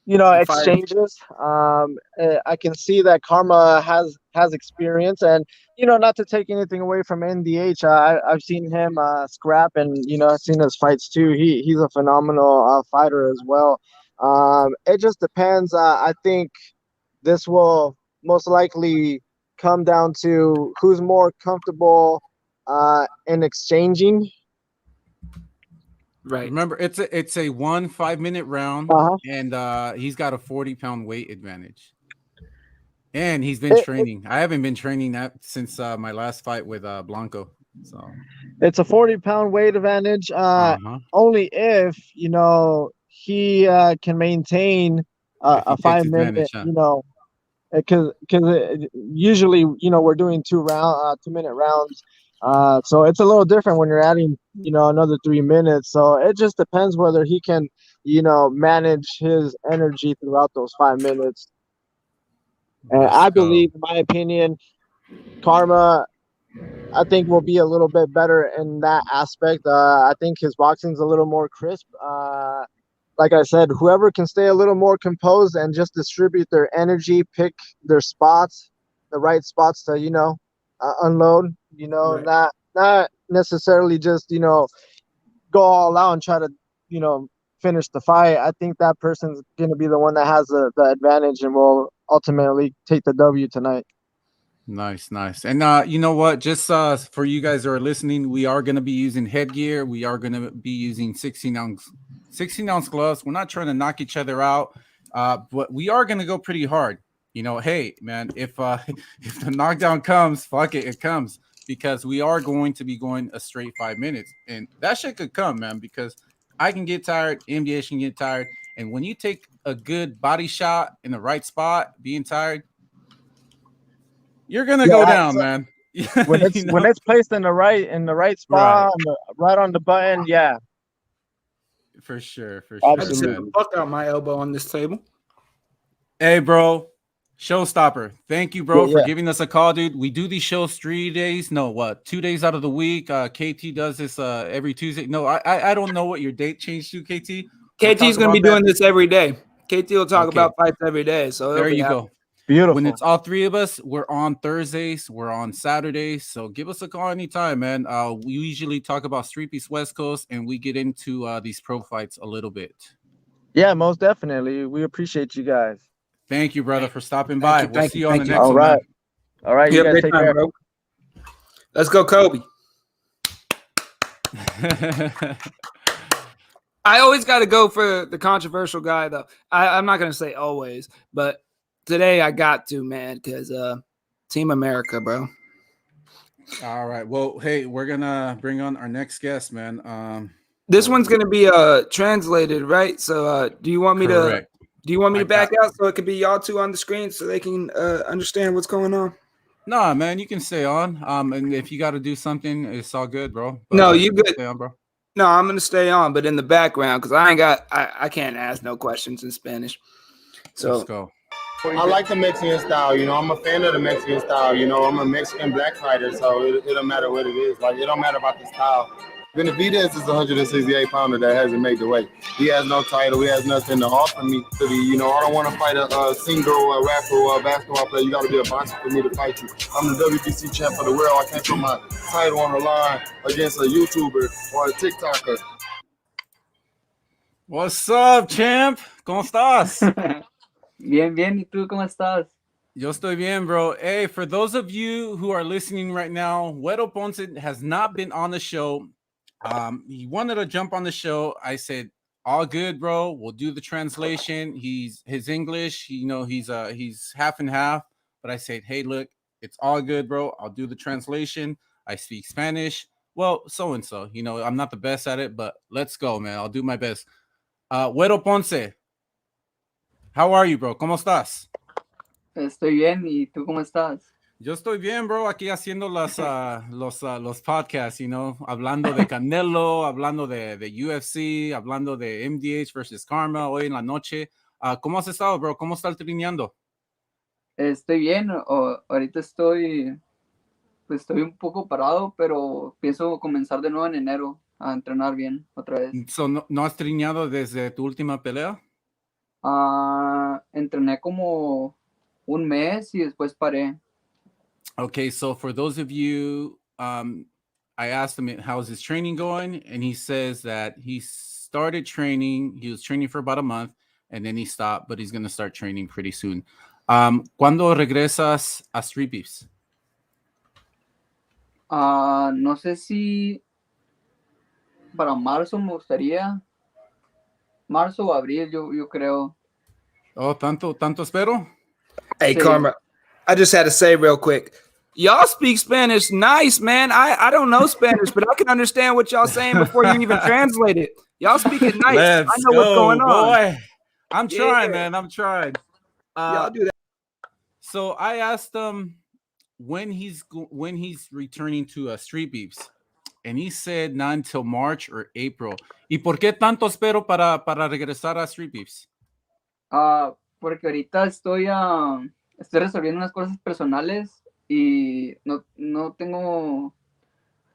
exchanges. I can see that Karma has experience, and not to take anything away from NDH. I've seen him scrap, and I've seen his fights too. He's a phenomenal fighter as well. It just depends. I think this will most likely come down to who's more comfortable in exchanging. Right. Remember, it's a 1 5-minute round, and he's got a 40-pound weight advantage. And he's been training. I haven't been training that since my last fight with Blanco. So it's a 40-pound weight advantage. Only if he can maintain a 5-minute. Because usually we're doing 2-minute rounds. So it's a little different when you're adding, another 3 minutes. So it just depends whether he can, manage his energy throughout those 5 minutes. And I believe, in my opinion, Karma, I think, will be a little bit better in that aspect. I think his boxing's a little more crisp. Like I said, whoever can stay a little more composed and just distribute their energy, pick their spots, the right spots to, unload, not necessarily just, go all out and try to, finish the fight. I think that person's going to be the one that has the advantage and will ultimately take the W tonight. Nice. And you know what? Just for you guys that are listening, we are going to be using headgear. We are going to be using 16-ounce gloves. We're not trying to knock each other out, but we are going to go pretty hard. Hey, man, if the knockdown comes, fuck it, it comes, because we are going to be going a straight 5 minutes, and that shit could come, man, because I can get tired, MDH can get tired, and when you take a good body shot in the right spot, being tired, you're gonna go down, man. When it's placed in the right spot, right on the button, yeah. For sure. I just hit the fuck out my elbow on this table. Hey, bro. Showstopper. Thank you, bro, for giving us a call, dude. We do these shows 2 days out of the week. KT does this every Tuesday. No, I don't know what your date changed to, KT. KT's going to be doing this every day. KT will talk about fights every day. So there you go. Beautiful. When it's all three of us, we're on Thursdays, we're on Saturdays. So give us a call anytime, man. We usually talk about Street Beefs West Coast, and we get into these pro fights a little bit. Yeah, most definitely. We appreciate you guys. Thank you, brother, for stopping by. We'll see you on the next All one. right. All right, you guys take care. Bro. Let's go, Kobe. I always got to go for the controversial guy, though. I'm not going to say always, but today I got to, man, because Team America, bro. All right. Well, hey, we're going to bring on our next guest, man. This one's going to be translated, right? So do you want me correct. to back out so it could be y'all two on the screen so they can understand what's going on? Nah, man, you can stay on. And if you got to do something, it's all good, bro. But, no, you good. Stay on, bro. No, I'm gonna stay on, but in the background because I can't ask no questions in Spanish. So let's go. I like the Mexican style, you know. I'm a fan of the Mexican style, you know. I'm a Mexican black fighter, so it don't matter what it is. Like, it don't matter about the style. Benavidez is a 168 pounder that hasn't made the weight. He has no title. He has nothing to offer me. To be, you know, I don't want to fight a singer or a rapper or a basketball player. You got to be a boxer for me to fight you. I'm the WBC champ of the world. I can't put my title on the line against a YouTuber or a TikToker. What's up, champ? ¿Cómo estás? Bien, bien. ¿Y tú cómo estás? Yo estoy bien, bro. Hey, for those of you who are listening right now, Wedo Ponce has not been on the show. He wanted to jump on the show. I said, all good, bro. We'll do the translation. His English, you know, he's half and half. But I said, hey, look, it's all good, bro. I'll do the translation. I speak Spanish. Well, so-and-so. You know, I'm not the best at it, but let's go, man. I'll do my best. Wedo Ponce, how are you, bro? ¿Cómo estás? Estoy bien. ¿Y tú cómo estás? Yo estoy bien, bro, aquí haciendo los podcasts, you know, hablando de Canelo, hablando de UFC, hablando de MDH versus Karma hoy en la noche. ¿Cómo has estado, bro? ¿Cómo estás trineando? Estoy bien. Ahorita estoy un poco parado, pero pienso comenzar de nuevo en enero a entrenar bien otra vez. So, ¿no has trineado desde tu última pelea? Entrené como un mes y después paré. Okay, so for those of you, I asked him how's his training going, and he says that he started training. He was training for about a month, and then he stopped, but he's going to start training pretty soon. ¿Cuándo regresas a Street Beefs? No sé si para marzo me gustaría. Marzo o abril, yo creo. Oh, tanto espero. Hey, Karma, I just had to say real quick. Y'all speak Spanish nice, man. I don't know Spanish, but I can understand what y'all saying before you even translate it. Y'all speak it nice. Let's I know what's going on. Boy. I'm trying, man. I'm trying. Y'all do that. So I asked him when he's returning to Street Beefs, and he said not until March or April. ¿Y por qué tanto espero para regresar a Street Beefs? Porque ahorita estoy resolviendo unas cosas personales y no tengo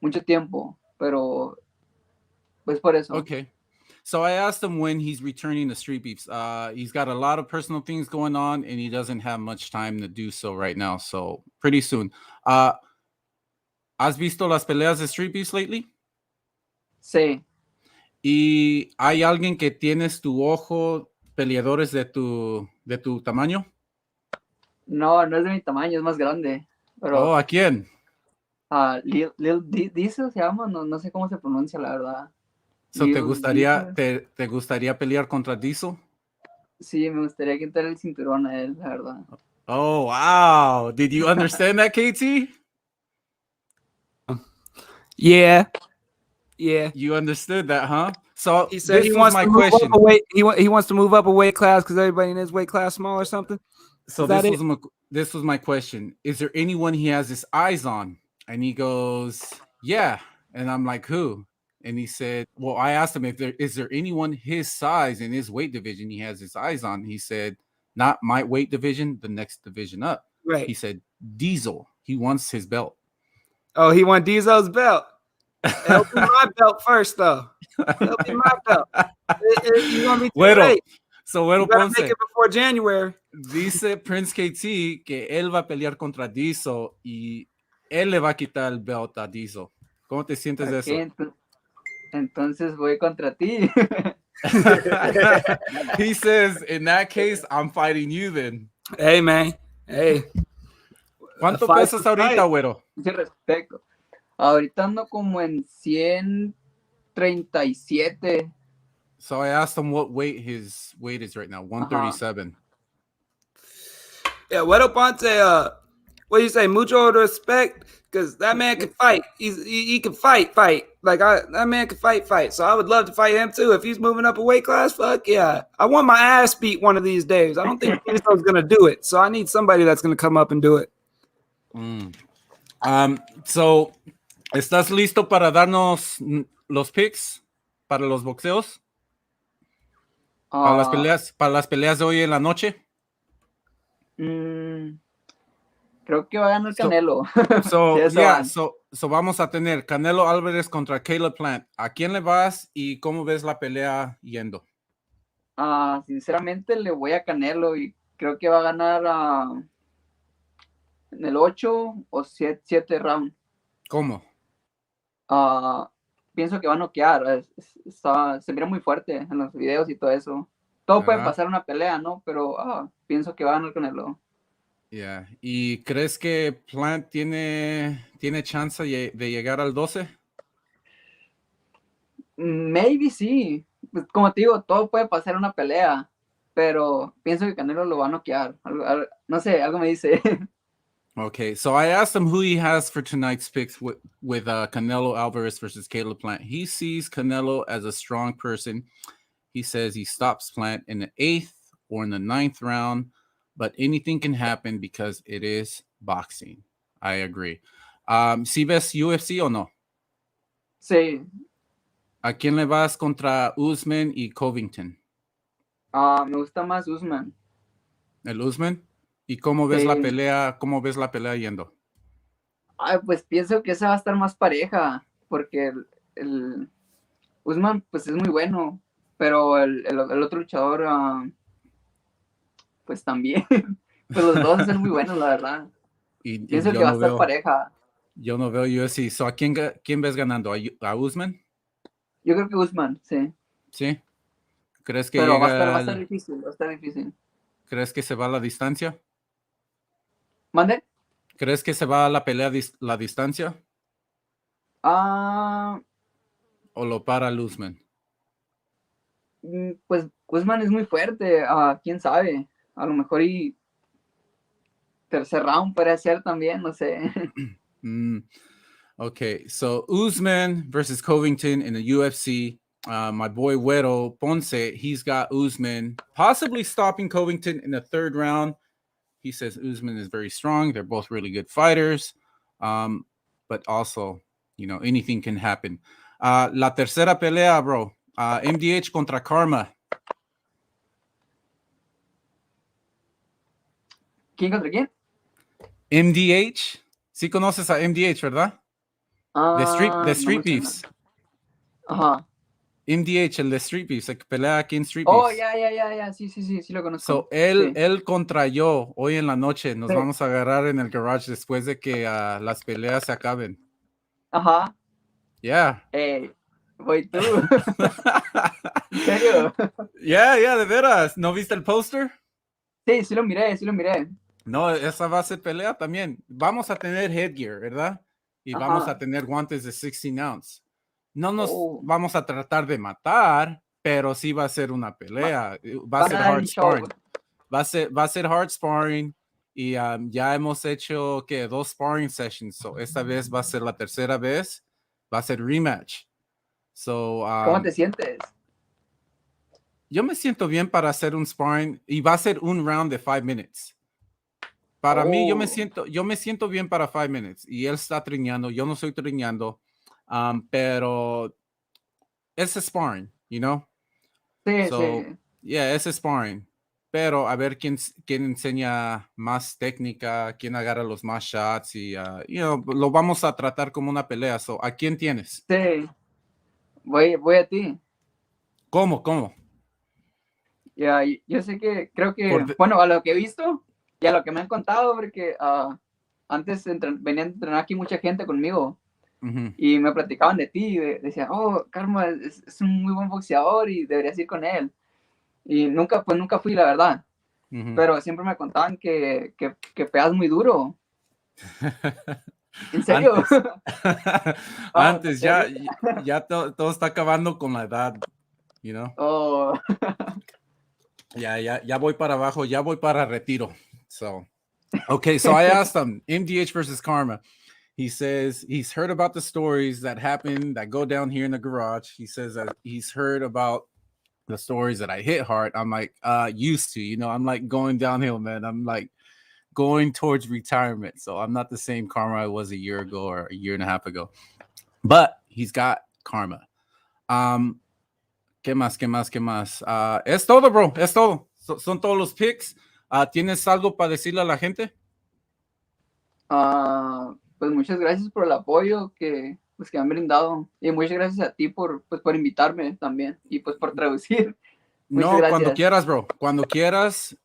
mucho tiempo, pero pues por eso. Okay. So I asked him when he's returning to Street Beefs. He's got a lot of personal things going on, and he doesn't have much time to do so right now. So pretty soon. ¿Has visto las peleas de Street Beefs lately? Sí. ¿Y hay alguien que tienes tu ojo, peleadores de tu tamaño? No es de mi tamaño, es más grande. Pero, ¿a quién? Lil Diesel se llama, no sé cómo se pronuncia, la verdad. So, ¿te gustaría pelear contra Diesel? Sí, me gustaría quitar el cinturón a él, la verdad. Oh, wow. Did you understand that, KT? Yeah. You understood that, huh? So he said he wants to move up a weight. He wants to move up a weight class because everybody in his weight class small or something. So this was my question. Is there anyone he has his eyes on? And he goes, yeah. And I'm like, who? And he said, well, I asked him is there anyone his size in his weight division he has his eyes on? He said, not my weight division, the next division up. Right. He said, Diesel. He wants his belt. Oh, he wants Diesel's belt. It'll be my belt first, though. It'll be my belt. You're gonna be too late. So you gotta make it before January. Dice Prince KT que él va a pelear contra Diesel y él le va a quitar el belt a Diesel. ¿Cómo te sientes de eso? Entonces voy contra ti. He says, in that case, I'm fighting you then. Hey, man. Hey. ¿Cuánto pesas ahorita, güero? Sin respeto. Ahorita ando como en 137. So I asked him what weight his weight is right now. 137. Yeah, what up, Ponte? What do you say? Mucho respect, because that man can fight. He can fight. Like that man can fight. So I would love to fight him too if he's moving up a weight class. Fuck yeah! I want my ass beat one of these days. I don't think he's gonna do it. So I need somebody that's gonna come up and do it. So, ¿estás listo para darnos los picks para los boxeos? Para las peleas de hoy en la noche. Creo que va a ganar Canelo. So vamos a tener Canelo Alvarez contra Caleb Plant. ¿A quién le vas y cómo ves la pelea yendo? Sinceramente le voy a Canelo y creo que va a ganar en el 8 o 7 round. ¿Cómo? Pienso que va a noquear. Se mira muy fuerte en los videos y todo eso. Todo puede pasar una pelea, ¿no? Pero pienso que va a ganar Canelo. Yeah. ¿Y crees que Plant tiene chance de llegar al 12? Maybe sí. Pues, como te digo, todo puede pasar una pelea. Pero pienso que Canelo lo va a noquear. No sé, algo me dice. Okay, so I asked him who he has for tonight's picks with Canelo Alvarez versus Caleb Plant. He sees Canelo as a strong person. He says he stops Plant in the 8th or in the 9th round, but anything can happen because it is boxing. I agree. ¿Sí ves UFC o no? Sí. ¿A quién le vas contra Usman y Covington? Me gusta más Usman. ¿El Usman? ¿Y cómo ves la pelea? ¿Cómo ves la pelea yendo? Pues pienso que esa va a estar más pareja, porque el Usman pues es muy bueno, pero el otro luchador pues también. Pues los dos son muy buenos, la verdad. Pienso que va a estar pareja. Yo no veo UFC. So, ¿a quién ves ganando? ¿A Usman? Yo creo que Usman, sí. ¿Sí? ¿Crees que pero va a estar difícil, ¿Crees que se va a la distancia? ¿Mande? ¿Crees que se va a la pelea la distancia? ¿O lo para Usman? Pues Usman es muy fuerte. ¿Quién sabe? A lo mejor y tercer round puede ser también, no sé. Okay, so Usman versus Covington in the UFC. My boy Güero Ponce, he's got Usman possibly stopping Covington in the 3rd round. He says Usman is very strong. They're both really good fighters. But also, anything can happen. La tercera pelea, bro. MDH contra Karma. ¿Quién contra quién? MDH. Sí conoces a MDH, ¿verdad? The Street Beefs. Ajá. MDH, el de Street Beefs, el que pelea aquí en Street Beefs. Oh, ya, sí lo conozco. So, él contra yo, hoy en la noche, nos vamos a agarrar en el garage después de que las peleas se acaben. Ajá. Yeah. Voy tú. ¿En serio? Yeah, de veras. ¿No viste el póster? Sí lo miré. No, esa va a ser pelea también. Vamos a tener headgear, ¿verdad? Y vamos a tener guantes de 16 ounce. No nos vamos a tratar de matar, pero sí va a ser una pelea. Va a ser hard sparring. Va a ser hard sparring. Y ya hemos hecho 2 sparring sessions. So esta vez va a ser la tercera vez. Va a ser rematch. So, ¿cómo te sientes? Yo me siento bien para hacer un sparring. Y va a ser un round de 5 minutes. Para mí, yo me siento bien para 5 minutes. Y él está triñando. Yo no estoy triñando. Pero es sparring, Sí. Yeah, es sparring. Pero a ver quién enseña más técnica, quién agarra los más shots y, lo vamos a tratar como una pelea. So, ¿a quién tienes? Sí. Voy a ti. ¿Cómo? Ya, yo sé que, creo que, bueno, a lo que he visto y a lo que me han contado, porque antes venían a entrenar aquí mucha gente conmigo y me platicaban de ti, decían, oh, Karma es un muy buen boxeador y deberías ir con él. Y nunca fui, la verdad. Pero siempre me contaban que pegas muy duro. ¿En serio? Antes ya todo está acabando con la edad, you know. Oh. Ya voy para abajo, ya voy para retiro. So, okay, so I asked him, MDH versus Karma. He says he's heard about the stories that happen, that go down here in the garage. He says that he's heard about the stories that I hit hard. I'm like, used to, you know, I'm like going downhill, man. I'm like going towards retirement. So I'm not the same Karma I was a year ago or a year and a half ago. But he's got Karma. ¿Qué más? Es todo, bro. Es todo. Son todos los picks. ¿Tienes algo para decirle a la gente? Pues muchas gracias por el apoyo que han brindado. Y muchas gracias a ti por invitarme también. Y pues por traducir. No, cuando quieras, bro. Cuando quieras,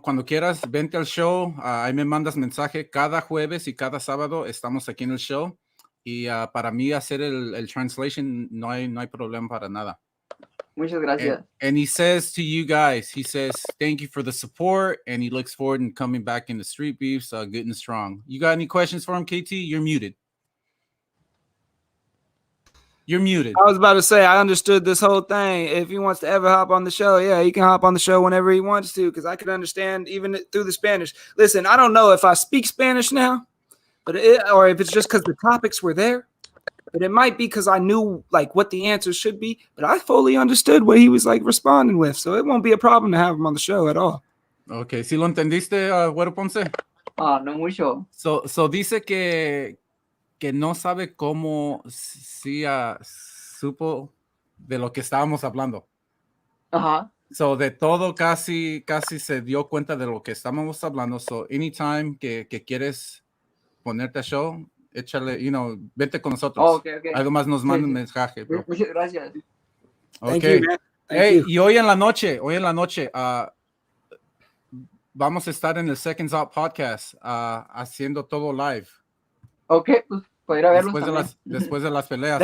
cuando quieras, vente al show. Ahí me mandas mensaje. Cada jueves y cada sábado estamos aquí en el show. Y para mí hacer el translation no hay problema para nada. Muchas gracias. And he says to you guys, he says, thank you for the support. And he looks forward to coming back into Street Beefs, good and strong. You got any questions for him, KT? You're muted. You're muted. I was about to say, I understood this whole thing. If he wants to ever hop on the show, yeah, he can hop on the show whenever he wants to, because I can understand even through the Spanish. Listen, I don't know if I speak Spanish now, or if it's just because the topics were there. But it might be because I knew like what the answers should be, but I fully understood what he was like responding with, so it won't be a problem to have him on the show at all. Okay, ¿sí lo entendiste, Güero Ponce? No mucho. So dice que no sabe cómo supo de lo que estábamos hablando. Ajá. So de todo casi se dio cuenta de lo que estábamos hablando. So anytime que quieres ponerte a show, échale, vete con nosotros. Oh, okay. Algo más nos manda un mensaje, bro. Muchas gracias. Okay. Hey, y hoy en la noche, vamos a estar en el Seconds Out Podcast haciendo todo live. Ok, pues para ir a verlos después de las peleas.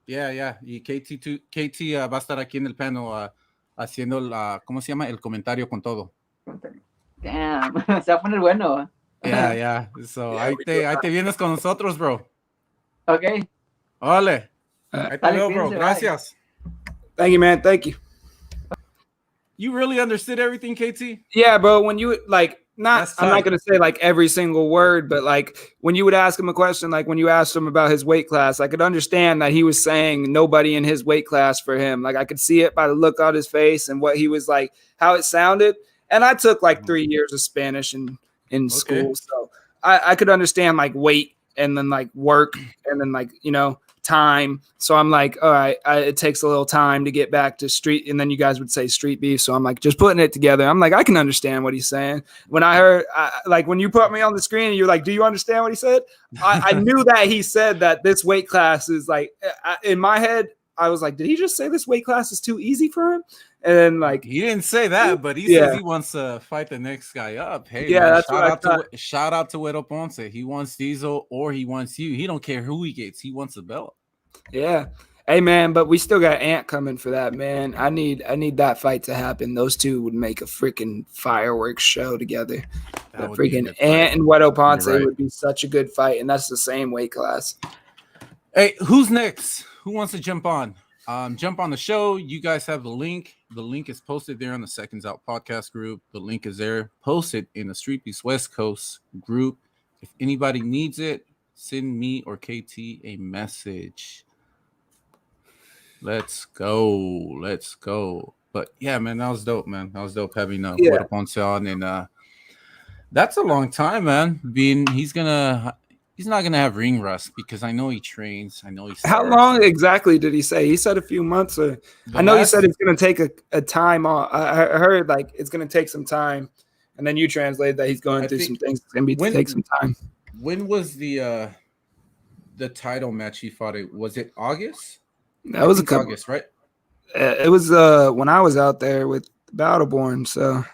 Que, y KT va a estar aquí en el panel haciendo ¿cómo se llama? El comentario con todo. Damn, se va a poner bueno. Yeah. So ahí te vienes con nosotros, bro. Okay. Ole. Ahí te veo, bro. Gracias. Thank you, man. Thank you. You really understood everything, KT? Yeah, bro. When you I'm not gonna say like every single word, but like when you would ask him a question, like when you asked him about his weight class, I could understand that he was saying nobody in his weight class for him. Like I could see it by the look on his face and what he was like, how it sounded. And I took like 3 years of Spanish in school, so I could understand like weight and then like work and then like time. So I'm like, all right, it takes a little time to get back to street, and then you guys would say street beef. So I'm like just putting it together. I'm like, I can understand what he's saying. When I heard like when you put me on the screen and you're like, do you understand what he said? I knew that he said that this weight class is like in my head. I was like, did he just say this weight class is too easy for him? And then like he didn't say that, but he says he wants to fight the next guy up. Hey, yeah, man, that's shout out to Güero Ponce. He wants Diesel or he wants you. He don't care who he gets. He wants the belt. Yeah. Hey man, but we still got Ant coming for that, man. I need that fight to happen. Those two would make a freaking fireworks show together. The freaking Ant and Güero Ponce would be such a good fight, and that's the same weight class. Hey, who's next? Who wants to jump on? Jump on the show. You guys have the link. The link is posted there on the Seconds Out podcast group. The link is there, posted in the Street Beast West Coast group. If anybody needs it, send me or KT a message. Let's go. But yeah, man, that was dope, man. That was dope having Güero Ponce on, and that's a long time, man. He's not gonna have ring rust because I know he trains. I know he starts. How long exactly did he say? He said a few months. Or I know he said it's gonna take a time off. I heard like it's gonna take some time, and then you translate that he's going through some things. It's gonna take some time. When was the title match he fought? Was it August? That was August, right? It was when I was out there with Battleborn. So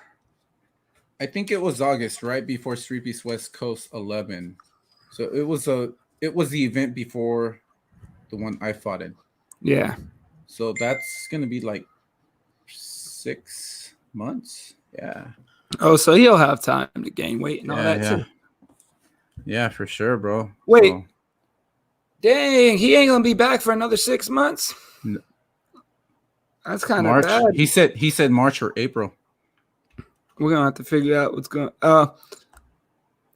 I think it was August, right before Street Beast West Coast 11. So it was the event before the one I fought in. Yeah. So that's gonna be like 6 months. Yeah. Oh, so he'll have time to gain weight and all that too. Yeah, for sure, bro. Wait. So, dang, he ain't gonna be back for another 6 months. No. That's kind of March. bad. He said March or April. We're gonna have to figure out what's going. As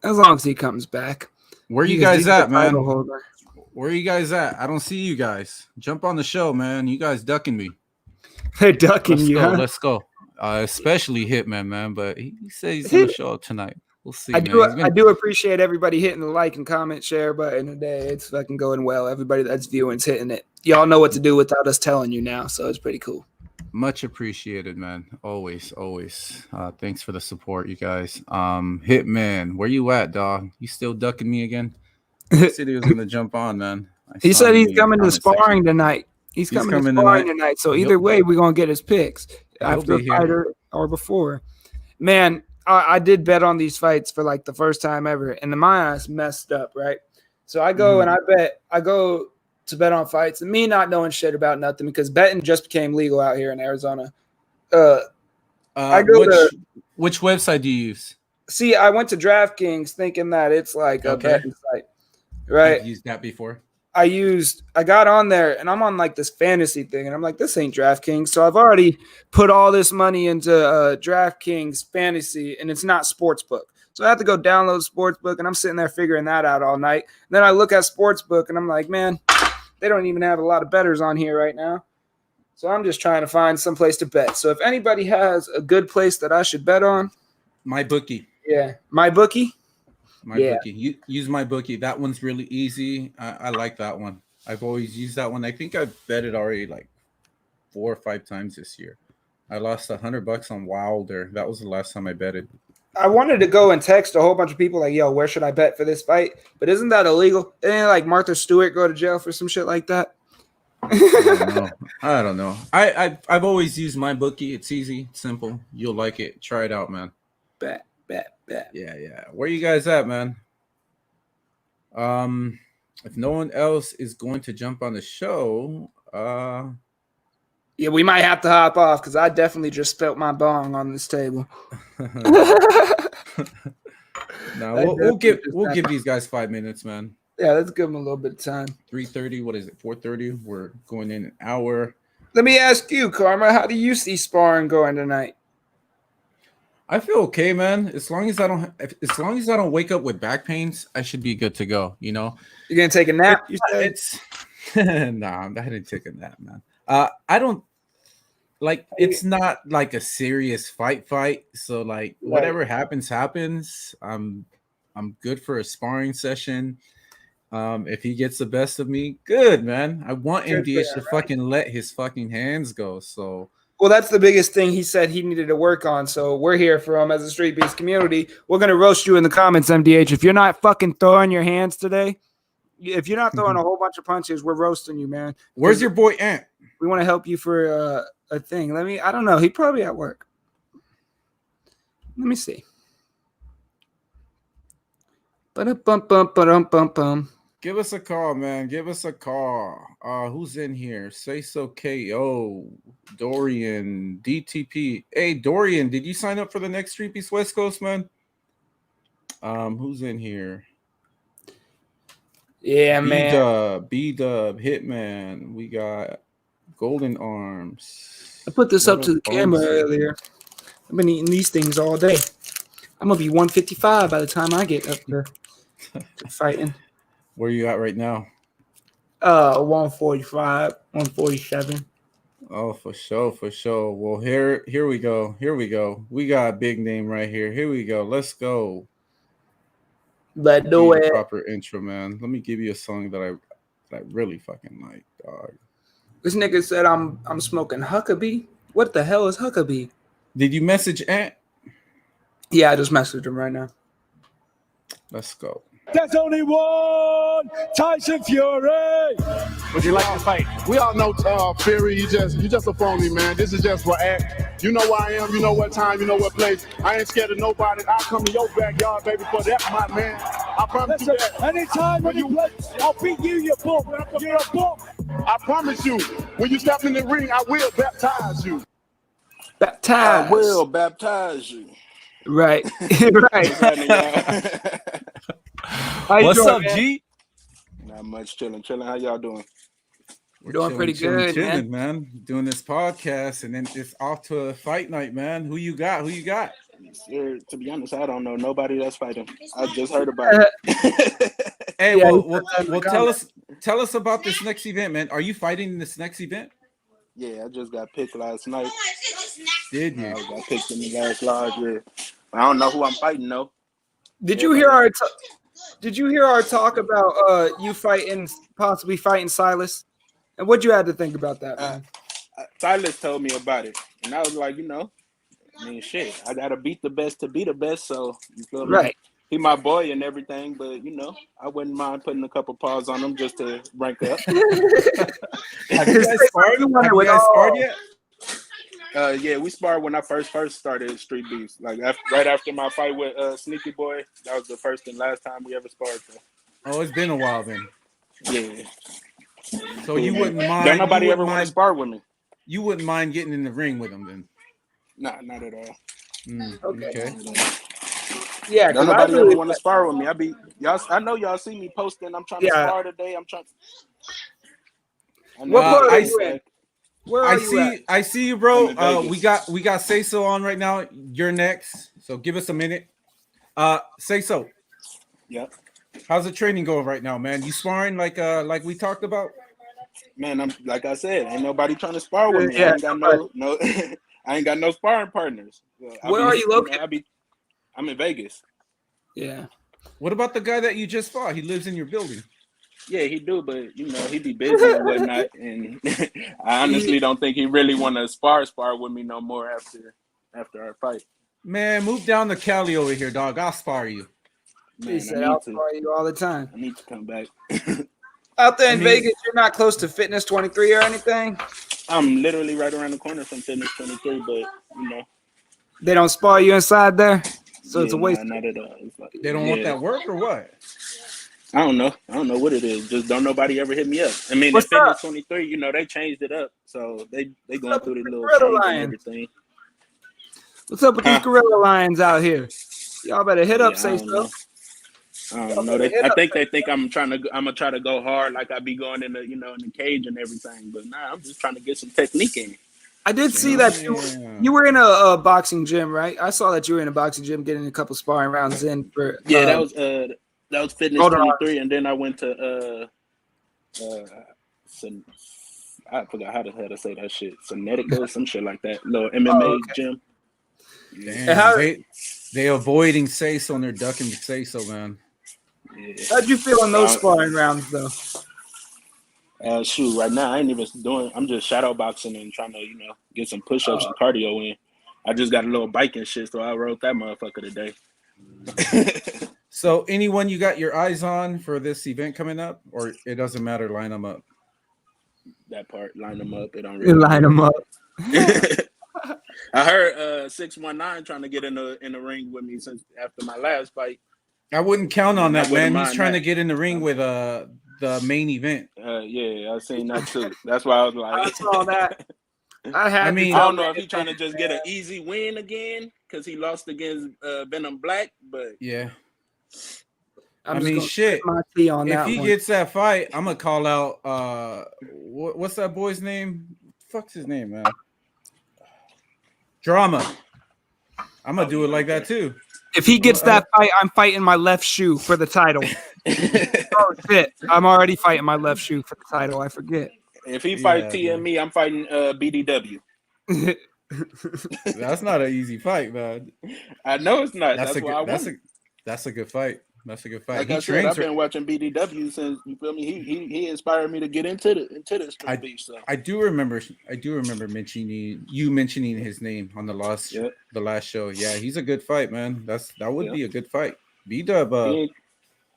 long as he comes back. Where you guys at, man? Where are you guys at? I don't see you guys. Jump on the show, man. You guys ducking me. They're ducking you. Let's go. Especially Hitman, man. But he says he's gonna show up tonight. We'll see. I do appreciate everybody hitting the like and comment share button today. It's fucking going well. Everybody that's viewing's hitting it. Y'all know what to do without us telling you now, so it's pretty cool. Much appreciated, man. Always. Thanks for the support, you guys. Hitman, where you at, dog? You still ducking me again? He said he was gonna jump on, man. He said he's coming to sparring tonight. He's coming to sparring tonight. So either way, we're gonna get his picks after a fight or before. Man, I did bet on these fights for like the first time ever, and my ass messed up, right? So I go and I go to bet on fights, and me not knowing shit about nothing because betting just became legal out here in Arizona. Which website do you use? See, I went to DraftKings thinking that it's like a betting site, right? You've used that before? I got on there and I'm on like this fantasy thing and I'm like, this ain't DraftKings. So I've already put all this money into DraftKings fantasy and it's not Sportsbook. So I have to go download Sportsbook and I'm sitting there figuring that out all night. And then I look at Sportsbook and I'm like, man, they don't even have a lot of bettors on here right now. So I'm just trying to find some place to bet. So if anybody has a good place that I should bet on. MyBookie. Yeah. MyBookie? MyBookie. Use MyBookie. That one's really easy. I like that one. I've always used that one. I think I've betted already like 4 or 5 times this year. I lost $100 on Wilder. That was the last time I betted. I wanted to go and text a whole bunch of people like, yo, where should I bet for this fight? But isn't that illegal? Didn't like Martha Stewart go to jail for some shit like that? I don't know. I've always used MyBookie. It's easy, simple. You'll like it. Try it out, man. Bet. Yeah. Where you guys at, man? If no one else is going to jump on the show, yeah, we might have to hop off because I definitely just spilt my bong on this table. No, we'll give these guys 5 minutes, man. Yeah, let's give them a little bit of time. 3:30. What is it? 4:30. We're going in an hour. Let me ask you, Karma, how do you see sparring going tonight? I feel okay, man. As long as I don't wake up with back pains, I should be good to go. You know. You're gonna take a nap? Nah, I didn't take a nap, man. I don't like. It's not like a serious fight. So like, whatever happens. I'm good for a sparring session. If he gets the best of me, good, man. I want MDH to fucking let his fucking hands go. So. Well, that's the biggest thing he said he needed to work on. So we're here for him as a Street Beast community. We're going to roast you in the comments, MDH. If you're not fucking throwing your hands today, if you're not throwing a whole bunch of punches, we're roasting you, man. Where's your boy Ant? We want to help you for a thing. I don't know. He probably at work. Let me see. Ba-dum-bum-bum-bum-bum-bum. Give us a call, man. Give us a call. Who's in here? Say so KO. Dorian. DTP. Hey, Dorian, did you sign up for the next Street Beast West Coast, man? Who's in here? Yeah, man. B-Dub, Hitman. We got Golden Arms. I put this up to the camera earlier. I've been eating these things all day. I'm going to be 155 by the time I get up there to fighting. Where are you at right now? 145, 147. Oh, for sure. Well, here we go. We got a big name right here. Here we go. Let's go. Let's do it. Proper intro, man. Let me give you a song that I really fucking like, dog. This nigga said I'm smoking Huckabee. What the hell is Huckabee? Did you message Ant? Yeah, I just messaged him right now. Let's go. There's only one Tyson Fury. Would you like to fight? We all know Fury. You just a phony, man. This is just for act. You know where I am. You know what time. You know what place. I ain't scared of nobody. I'll come to your backyard, baby, for that, my man. I promise you that. Anytime when you play, I'll beat you. You're book. You're a book. I promise you. When you step in the ring, I will baptize you. Baptize. I will baptize you. Right. Right. What's doing, up, man? G? Not much, chilling. How y'all doing? We're doing pretty good, chilling, man. Doing this podcast, and then it's off to a fight night, man. Who you got? Sir, to be honest, I don't know nobody that's fighting. I just heard about it. Hey, Yeah, well, tell us about this next event, man. Are you fighting in this next event? Yeah, I just got picked last night. Did you? I got picked in the last lodge. Yeah. I don't know who I'm fighting though. Did you hear our talk about you possibly fighting Silas? And what you had to think about that, man? Silas told me about it, and I was like, shit, I gotta beat the best to be the best. So you feel me? Right. He my boy and everything, but I wouldn't mind putting a couple paws on him just to rank up. Have you guys sparred yet? Yeah, we sparred when I first started Street Beefs. Like right after my fight with Sneaky Boy, that was the first and last time we ever sparred. So. Oh, it's been a while then. Yeah. So you wouldn't mind? Don't nobody ever want to spar with me. You wouldn't mind getting in the ring with him then? Nah, not at all. Okay. Yeah, don't nobody ever want to spar with me. I know y'all see me posting. I'm trying to spar today. I'm trying. What part are you in? Where are you at? I see you, bro. We got Say So on right now. You're next, so give us a minute. Say So. Yep. How's the training going right now, man? You sparring like we talked about? Man, I'm like I said, ain't nobody trying to spar with me. Yeah, I ain't got no I ain't got no sparring partners. Where are you located? I'm in Vegas. Yeah. What about the guy that you just fought? He lives in your building. Yeah, he do, but he be busy and whatnot. And I honestly don't think he really want to spar with me no more after our fight. Man, move down to Cali over here, dog. I'll spar you. Man, He said I'll spar you all the time. I need to come back. Out there in Vegas, you're not close to Fitness 23 or anything? I'm literally right around the corner from Fitness 23, but They don't spar you inside there? So it's a waste. Not at all. They don't want that work or what? I don't know what it is. Just don't nobody ever hit me up. I mean, What's in Fitness 23, they changed it up, so they going through the little change and everything. What's up with these gorilla lions out here? Y'all better hit up, Say So. I don't know. I think they think I'm gonna try to go hard, like I be going in the in the cage and everything. But nah, I'm just trying to get some technique in. I did see that you were in a boxing gym, right? I saw that you were in a boxing gym getting a couple sparring rounds in for. Yeah, that was Fitness 23, and then I went to I forgot how to say that shit. Synetica or some shit like that. Little MMA gym. Damn, they avoiding Say So and they're ducking Say So, man. Yeah. How'd you feel in those sparring rounds, though? Shoot, right now I ain't even doing. I'm just shadow boxing and trying to, get some push-ups and cardio in. I just got a little bike and shit, so I rode that motherfucker today. So, anyone you got your eyes on for this event coming up, or it doesn't matter? Line them up. That part, line them up. It don't really line them up. I heard 619 trying to get in the ring with me since after my last fight. I wouldn't count on that, man. He's trying that. to get in the ring with the main event. Yeah, I seen that too. That's why I was like, I saw that. I don't know if he's trying to just get an easy win again because he lost against Venom Black, but yeah. I'm I mean, shit. If he gets that fight, I'm gonna call out. What's that boy's name? Fuck's his name, man? Drama. I'm gonna do it like that too. If he gets that fight, I'm fighting my left shoe for the title. Oh shit! I'm already fighting my left shoe for the title. I forget. If he fights TME, I'm fighting BDW. That's not an easy fight, man. I know it's not. That's a good fight. That's a good fight. Like I said, I've been watching BDW since, you feel me. He inspired me to get into this street beef. So I do remember mentioning his name on the last show. Yeah, he's a good fight, man. That would be a good fight. B-Dub,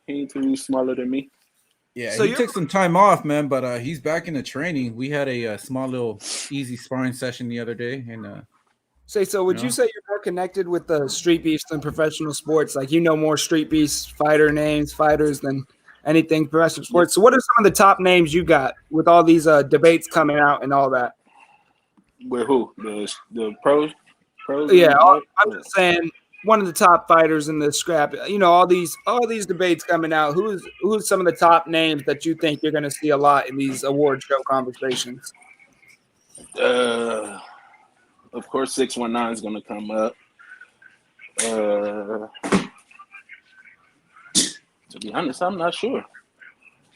He ain't too smaller than me. Yeah, So he you're- took some time off, man, but he's back into training. We had a small little easy sparring session the other day, and So would you say you're more connected with the street beefs than professional sports? Like you know more street beefs, fighter names, fighters than anything professional sports. So what are some of the top names you got with all these debates coming out and all that? With who? The pros? Yeah, I'm just saying one of the top fighters in the scrap. You know, all these debates coming out. Who's some of the top names that you think you're going to see a lot in these award show conversations? Of course, 619 is going to come up. To be honest, I'm not sure.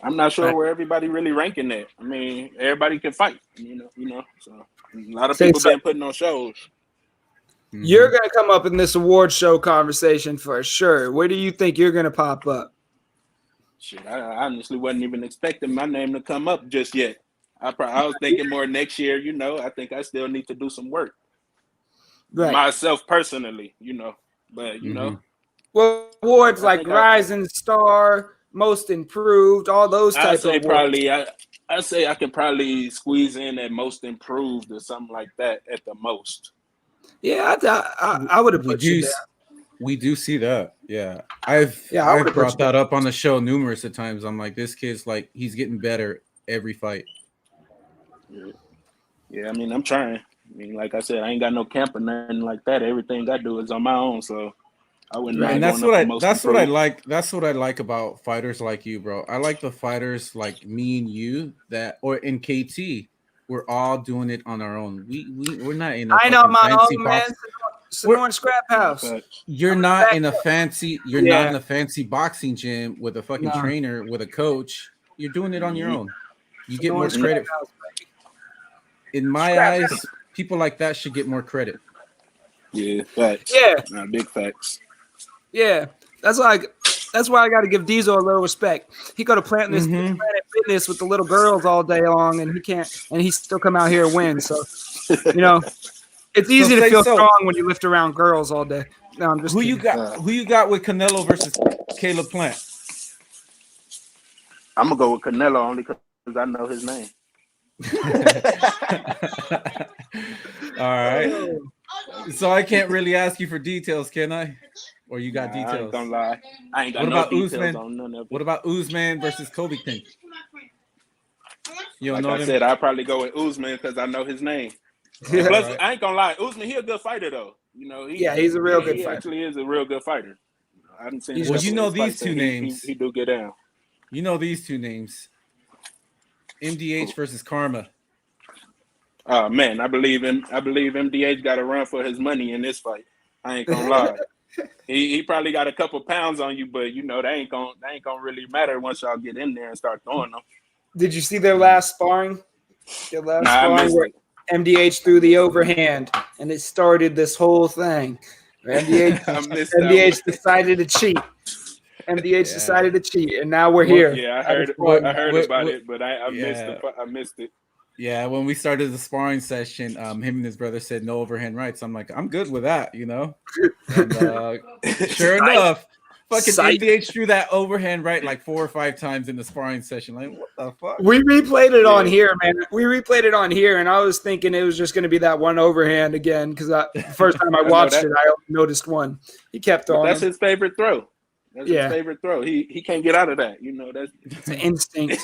I'm not sure where everybody really ranking that. I mean, everybody can fight, you know. So a lot of people been putting on shows. You're going to come up in this award show conversation for sure. Where do you think you're going to pop up? Shit, I honestly wasn't even expecting my name to come up just yet. I was thinking more next year, you know. I think I still need to do some work. Right. Myself personally, you know. But, you know. Well, awards like Rising Star, Most Improved, all those types of awards. I say I could probably squeeze in at Most Improved or something like that at the most. Yeah, I would have put you there. We do see that. Yeah. I've brought that up on the show numerous of times. I'm like, this kid's like, he's getting better every fight. Yeah, I mean, I'm trying. I mean, like I said, I ain't got no camp or nothing like that. Everything I do is on my own, so I wouldn't. And that's what I like. That's what I like about fighters like you, bro. I like the fighters like me and you or in KT. We're all doing it on our own. We're not in. I know my own man. We're in Scrap House. You're not in a fancy. You're not in a fancy boxing gym with a fucking trainer with a coach. You're doing it on your own. You get more credit. In my eyes, people like that should get more credit. Yeah, facts. Yeah, big facts. Yeah, that's why I got to give Diesel a little respect. He go to Planet Fitness with the little girls all day long, and he still come out here and win. So, you know, it's easy to feel strong when you lift around girls all day. No, I'm just Who you got with Canelo versus Caleb Plant? I'm gonna go with Canelo only because I know his name. All right. So I can't really ask you for details, can I? Or you got details? I ain't gonna lie. I ain't got no details on none of it. What about Usman versus Covington? You don't like know I said, I'd probably go with Usman because I know his name. Plus, right. I ain't gonna lie, Usman, he a good fighter though. You know, he's a real good fighter. He actually is a real good fighter. I haven't seen. Well, you know these two names. He do get down. You know these two names. MDH versus Karma. Oh man, I believe MDH got to run for his money in this fight. I ain't gonna lie. He probably got a couple pounds on you, but you know that ain't gonna really matter once y'all get in there and start throwing them. Did you see their last sparring? Sparring where MDH threw the overhand, and it started this whole thing. MDH decided to cheat. MDH decided to cheat, and now we're here. Yeah, I heard about it, but I missed it. Yeah, when we started the sparring session, him and his brother said no overhand rights. I'm like, I'm good with that, you know. And sure enough, fucking MDH threw that overhand right like 4 or 5 times in the sparring session. Like, what the fuck? We replayed it on here, man. We replayed it on here, and I was thinking it was just going to be that one overhand again because the first time I watched it, I only noticed one. He kept on. That's his favorite throw. That's his favorite throw. He can't get out of that. You know, that's an instinct.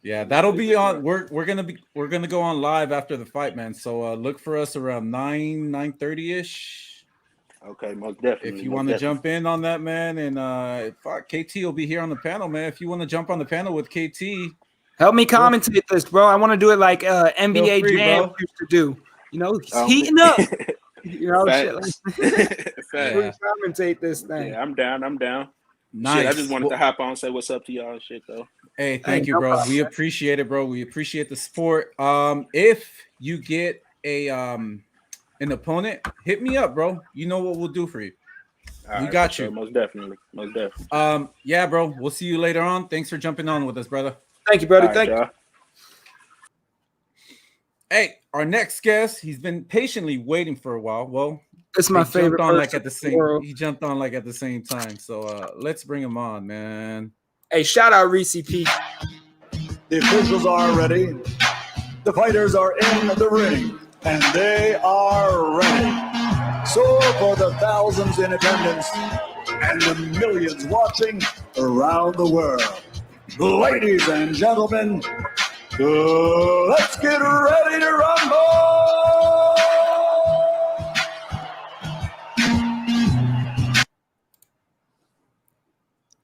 Yeah, that'll be on. We're gonna go on live after the fight, man. So look for us around 9:30 ish. Okay, most definitely. If you want to jump in on that, man, and KT will be here on the panel, man. If you want to jump on the panel with KT, help me commentate this, bro. I want to do it like NBA Jam used to do. You know, heating up. You know, shit like commentate this thing. Yeah, I'm down. Nice. Shit, I just wanted to hop on and say what's up to y'all and shit, though. Hey, thank you, bro. We appreciate it, bro. We appreciate the support. If you get an opponent, hit me up, bro. You know what we'll do for you. We got you. Most definitely. Yeah, bro. We'll see you later on. Thanks for jumping on with us, brother. Thank you, brother. Thank you. Hey, our next guest, he's been patiently waiting for a while. Well, It's my favorite on person at the same. He jumped on like at the same time. So let's bring him on, man. Hey, shout out Reese P. The officials are ready. The fighters are in the ring, and they are ready. So for the thousands in attendance and the millions watching around the world, ladies and gentlemen, let's get ready to rumble!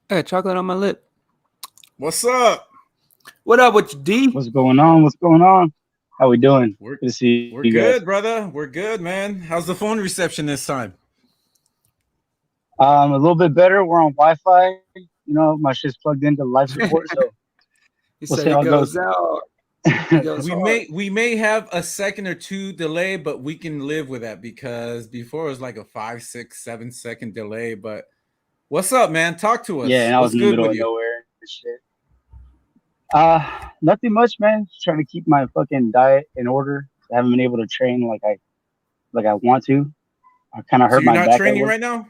I got chocolate on my lip. What's up? What up with you, D? What's going on? What's going on? How we doing? Good to see We're you good, guys. brother. We're good, man. How's the phone reception this time? A little bit better. We're on Wi-Fi. You know, my shit's plugged into life support, so we'll see how it goes. We may have a second or two delay, but we can live with that because before it was like a 5, 6, 7 second delay. But what's up, man? Talk to us. Yeah, and I was in the middle of nowhere and shit. Nothing much, man. Just trying to keep my fucking diet in order. I haven't been able to train like I want to. I kind of hurt my back. You're not training right now?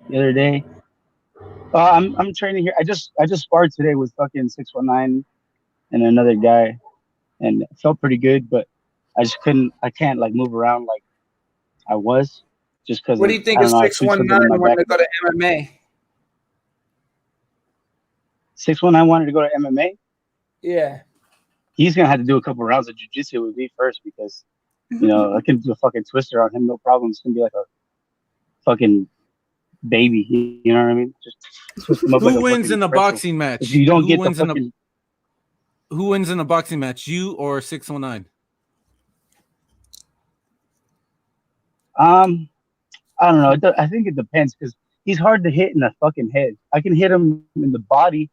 The other day. I'm training here. I just sparred today with fucking 619 and another guy, and it felt pretty good, but I can't like move around like I was just because. What do you think of 619 wanting to go to MMA? 619 wanted to go to MMA? Yeah. He's gonna have to do a couple rounds of jiu-jitsu with me first because I can do a fucking twister on him, no problem. It's gonna be like a fucking baby, you know what I mean? Just twist him up. Who wins in a boxing match? If you don't get the fucking... Who wins in a boxing match? You or 619? I don't know. I think it depends because he's hard to hit in the fucking head. I can hit him in the body,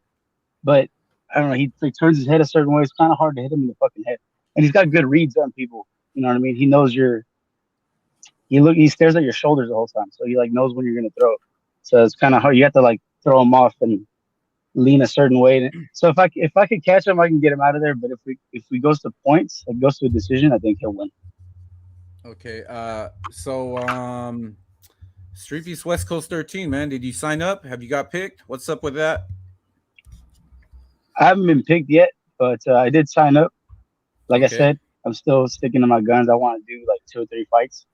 but I don't know. He turns his head a certain way. It's kind of hard to hit him in the fucking head. And he's got good reads on people. You know what I mean? He knows he stares at your shoulders the whole time. So he like knows when you're gonna throw. So it's kind of hard. You have to like throw him off and lean a certain way. So if I could catch him, I can get him out of there. But if we goes to points, it goes to a decision, I think he'll win. Okay. So Street Beast West Coast 13, man. Did you sign up? Have you got picked? What's up with that? I haven't been picked yet, but I did sign up. Like I said, I'm still sticking to my guns. I want to do like 2 or 3 fights.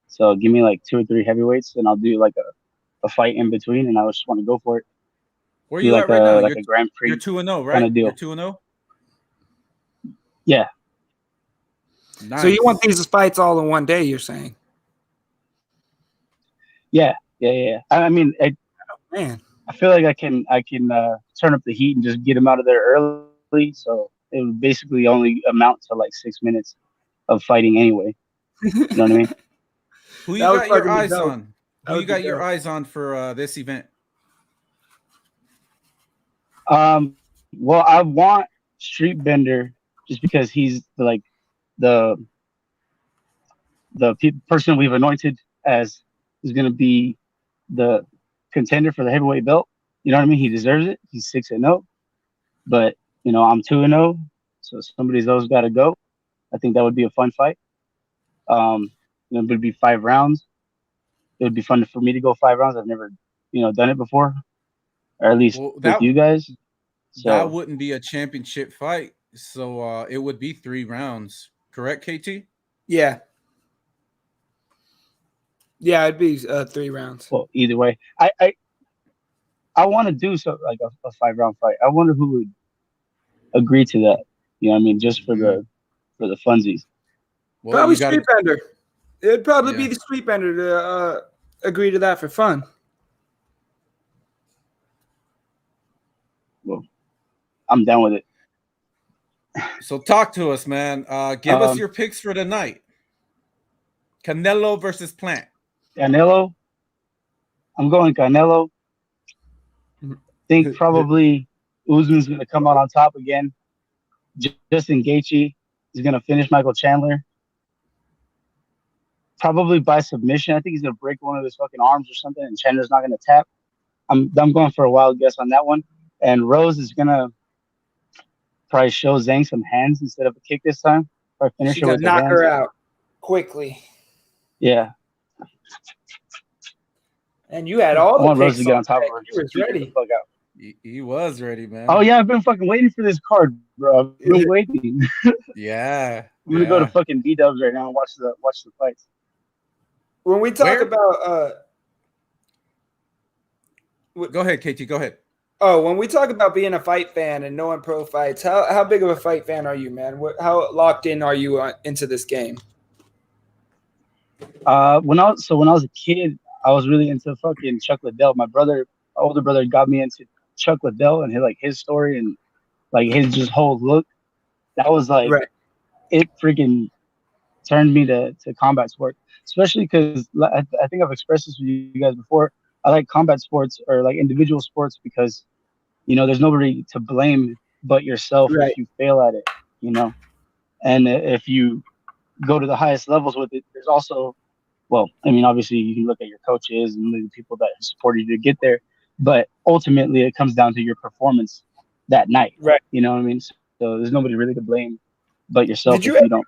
So give me like 2 or 3 heavyweights, and I'll do like a fight in between, and I just want to go for it. Where are you at right now? Like a Grand Prix. You're 2-0, right? Kind of deal. You're 2-0? Yeah. Nice. So you want these fights all in one day, you're saying? Yeah. I mean, man, I feel like I can turn up the heat and just get him out of there early. So it would basically only amount to like 6 minutes of fighting anyway. You know what I mean? Who you got your eyes on? Who you got your eyes on for this event? Well, I want Street Bender just because he's like the person we've anointed as is going to be the contender for the heavyweight belt. You know what I mean? He deserves it. He's 6-0, but I'm 2-0, so somebody's always got to go. I think that would be a fun fight. It would be 5 rounds. It would be fun for me to go 5 rounds. I've never, done it before, or at least with you guys. So that wouldn't be a championship fight. So it would be 3 rounds, correct, KT? Yeah. Yeah, it'd be 3 rounds. Well, either way, I want to do so like a 5-round fight. I wonder who would agree to that. You know what I mean? Just for the funsies. Well, probably Street Bender. It'd probably be the Street Bender to agree to that for fun. Well, I'm down with it. So talk to us, man. Give us your picks for tonight. Canelo versus Plant. Canelo. I'm going Canelo. Think probably Usman's going to come out on top again. Justin Gaethje is going to finish Michael Chandler. Probably by submission. I think he's going to break one of his fucking arms or something, and Chandler's not going to tap. I'm going for a wild guess on that one. And Rose is going to probably show Zang some hands instead of a kick this time. Probably finish her with knock her out quickly. Yeah. And you had all I the want Rose picks to get on on top of deck. her. You was Beat her the ready. fuck out. He was ready, man. Oh yeah, I've been fucking waiting for this card, bro. I've been waiting. Yeah. I'm gonna go to fucking B-Dubs right now and watch the fights. When we talk about go ahead, KT. Go ahead. Oh, when we talk about being a fight fan and knowing pro fights, how big of a fight fan are you, man? How locked in are you into this game? When I was a kid, I was really into fucking Chuck Liddell. My older brother, got me into Chuck Liddell and his story and like his just whole look. That was like it freaking turned me to combat sport, especially because I think I've expressed this with you guys before. I like combat sports or like individual sports because, there's nobody to blame but yourself if you fail at it, and if you go to the highest levels with it, there's also, obviously you can look at your coaches and the people that have supported you to get there, but ultimately it comes down to your performance that night. Right. You know what I mean? So there's nobody really to blame but yourself if you don't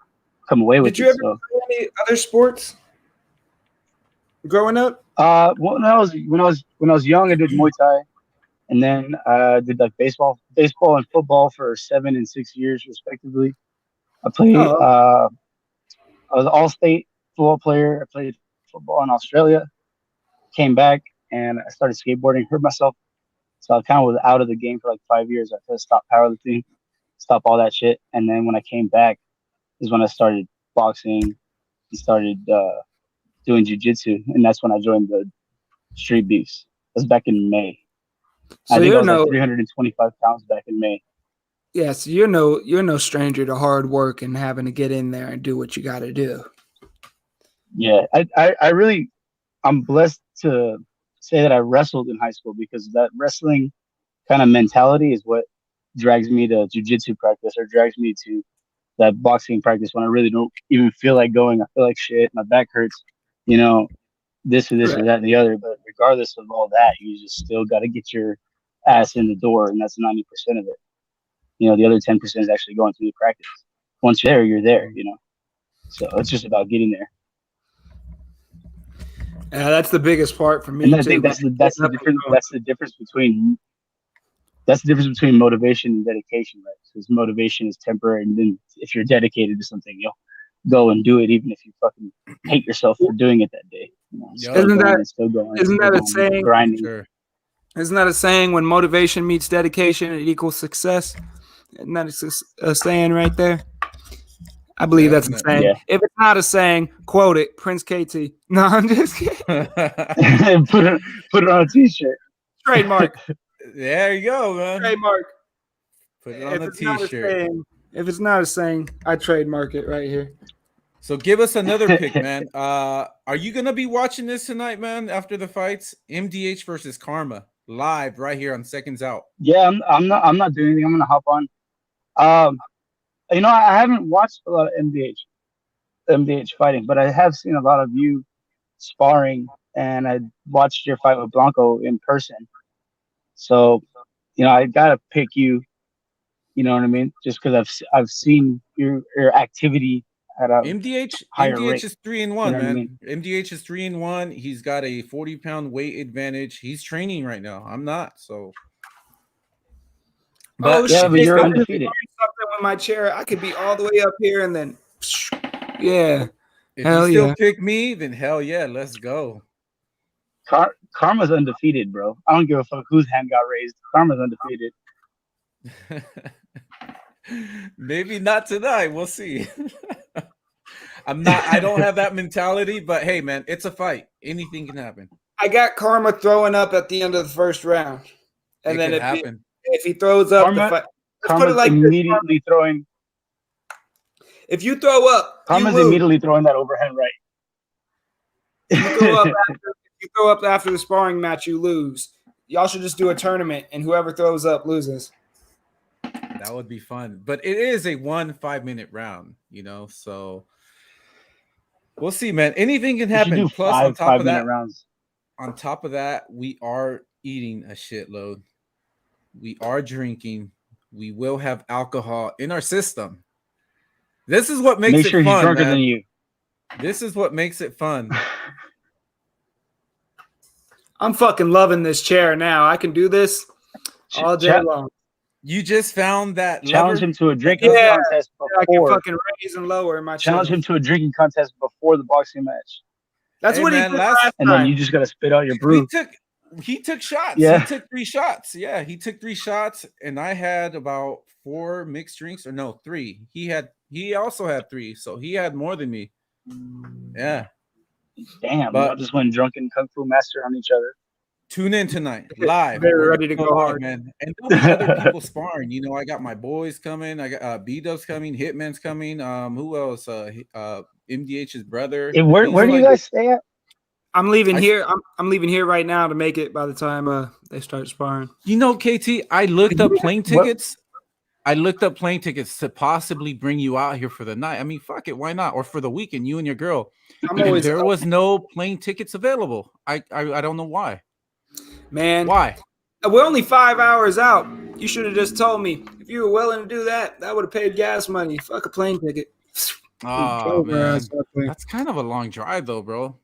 come away with it. Did you ever play any other sports growing up? When I was young, I did Muay Thai, and then I did like baseball and football for 7 and 6 years respectively. I played. I was an all-state football player. I played football in Australia. Came back and I started skateboarding. Hurt myself, so I kind of was out of the game for like 5 years. I had to stop powerlifting, stop all that shit, and then when I came back is when I started boxing and started doing jiu-jitsu, and that's when I joined the Street Beefs. That's back in May. So I think I was like 325 pounds back in May. Yeah, so you're no stranger to hard work and having to get in there and do what you got to do. Yeah, I'm blessed to say that I wrestled in high school because that wrestling kind of mentality is what drags me to jiu-jitsu practice or drags me to that boxing practice when I really don't even feel like going. I feel like shit. My back hurts, this or this or that and the other. But regardless of all that, you just still got to get your ass in the door, and that's 90% of it. The other 10% is actually going through the practice. Once you're there, So it's just about getting there. Yeah, that's the biggest part for me. And I think that's the difference between motivation and dedication, right? Because motivation is temporary, and then if you're dedicated to something, you'll go and do it, even if you fucking hate yourself for doing it that day. Isn't that a saying? Grinding. Sure. Isn't that a saying? When motivation meets dedication, it equals success. Isn't that a saying right there? I believe that's a saying. Yeah. If it's not a saying, quote it. Prince KT. No, I'm just kidding. put it on a t-shirt. Trademark. There you go, man. Trademark. Put it on the t-shirt. If it's not a saying, I trademark it right here. So give us another pick, man. Are you gonna be watching this tonight, man? After the fights, MDH versus Karma live right here on Seconds Out. Yeah, I'm not doing anything. I'm gonna hop on. I haven't watched a lot of MDH fighting, but I have seen a lot of you sparring, and I watched your fight with Blanco in person. So, I gotta pick you. You know what I mean? Just because I've seen your activity at a higher rate. Is 3-1, man. MDH is 3-1. He's got a 40-pound weight advantage. He's training right now. I'm not, so. But you're undefeated. Something with my chair, I could be all the way up here and then, yeah. If you still pick me, then hell yeah, let's go. Karma's undefeated, bro. I don't give a fuck whose hand got raised. Karma's undefeated. Maybe not tonight. We'll see. I don't have that mentality, but hey, man, it's a fight. Anything can happen. I got Karma throwing up at the end of the first round. And then if he throws up, Karma's like immediately throwing. If you throw up, Karma's immediately throwing that overhand right. If you throw up after the sparring match, you lose. Y'all should just do a tournament, and whoever throws up loses. That would be fun. But it is a 5-minute round, so we'll see, man. Anything can happen. Plus, on top of that, we are eating a shitload. We are drinking. We will have alcohol in our system. This is what makes it fun, he's drunker man. than you. This is what makes it fun. I'm fucking loving this chair now. I can do this all day long. You just found that Challenge lever? him to a drinking contest I can before. fucking raise and lower in my Challenge chair. him to a drinking contest before the boxing match. That's what he did last time. And then you just gotta spit out your brew. He took shots. Yeah. He took 3 shots. Yeah, he took 3 shots, and I had about 4 mixed drinks, or no, 3. He also had 3, so he had more than me. Yeah. Damn, But y'all just went drunken kung fu master on each other. tune in tonight, live. They're ready to go hard, man. And there'll be other people sparring. You know, I got my boys coming. I got B-Dub's coming. Hitman's coming. Who else? MDH's brother. Hey, where do you guys stay at? I'm leaving here. I'm leaving here right now to make it by the time they start sparring. You know, KT, I looked up plane tickets. I looked up plane tickets to possibly bring you out here for the night. I mean, fuck it, why not? Or for the weekend, you and your girl. And there was no plane tickets available. I don't know why. Man, why? We're only 5 hours out. You should have just told me. If you were willing to do that, that would have paid gas money. Fuck a plane ticket. Oh, man. That's kind of a long drive, though, bro.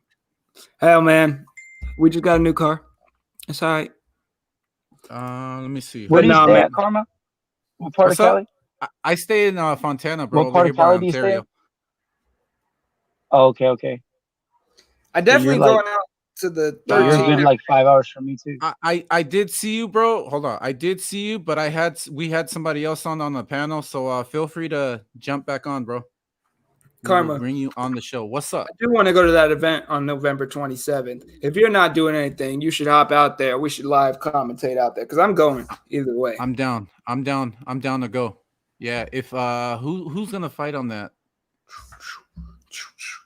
Hell, man. We just got a new car. It's all right. Let me see. Where do you stay at, Karma? What part of Cali? I stay in Fontana, bro. What part of Cali do you stay in? Oh, okay. I definitely going out to the 13. You're good like 5 hours from me too. I did see you, bro. Hold on. I did see you, but we had somebody else on the panel, so feel free to jump back on, bro. Karma, bring you on the show. What's up? I do want to go to that event on November 27th. If you're not doing anything, you should hop out there. We should live commentate out there because I'm going either way. I'm down to go. Yeah. If who's gonna fight on that?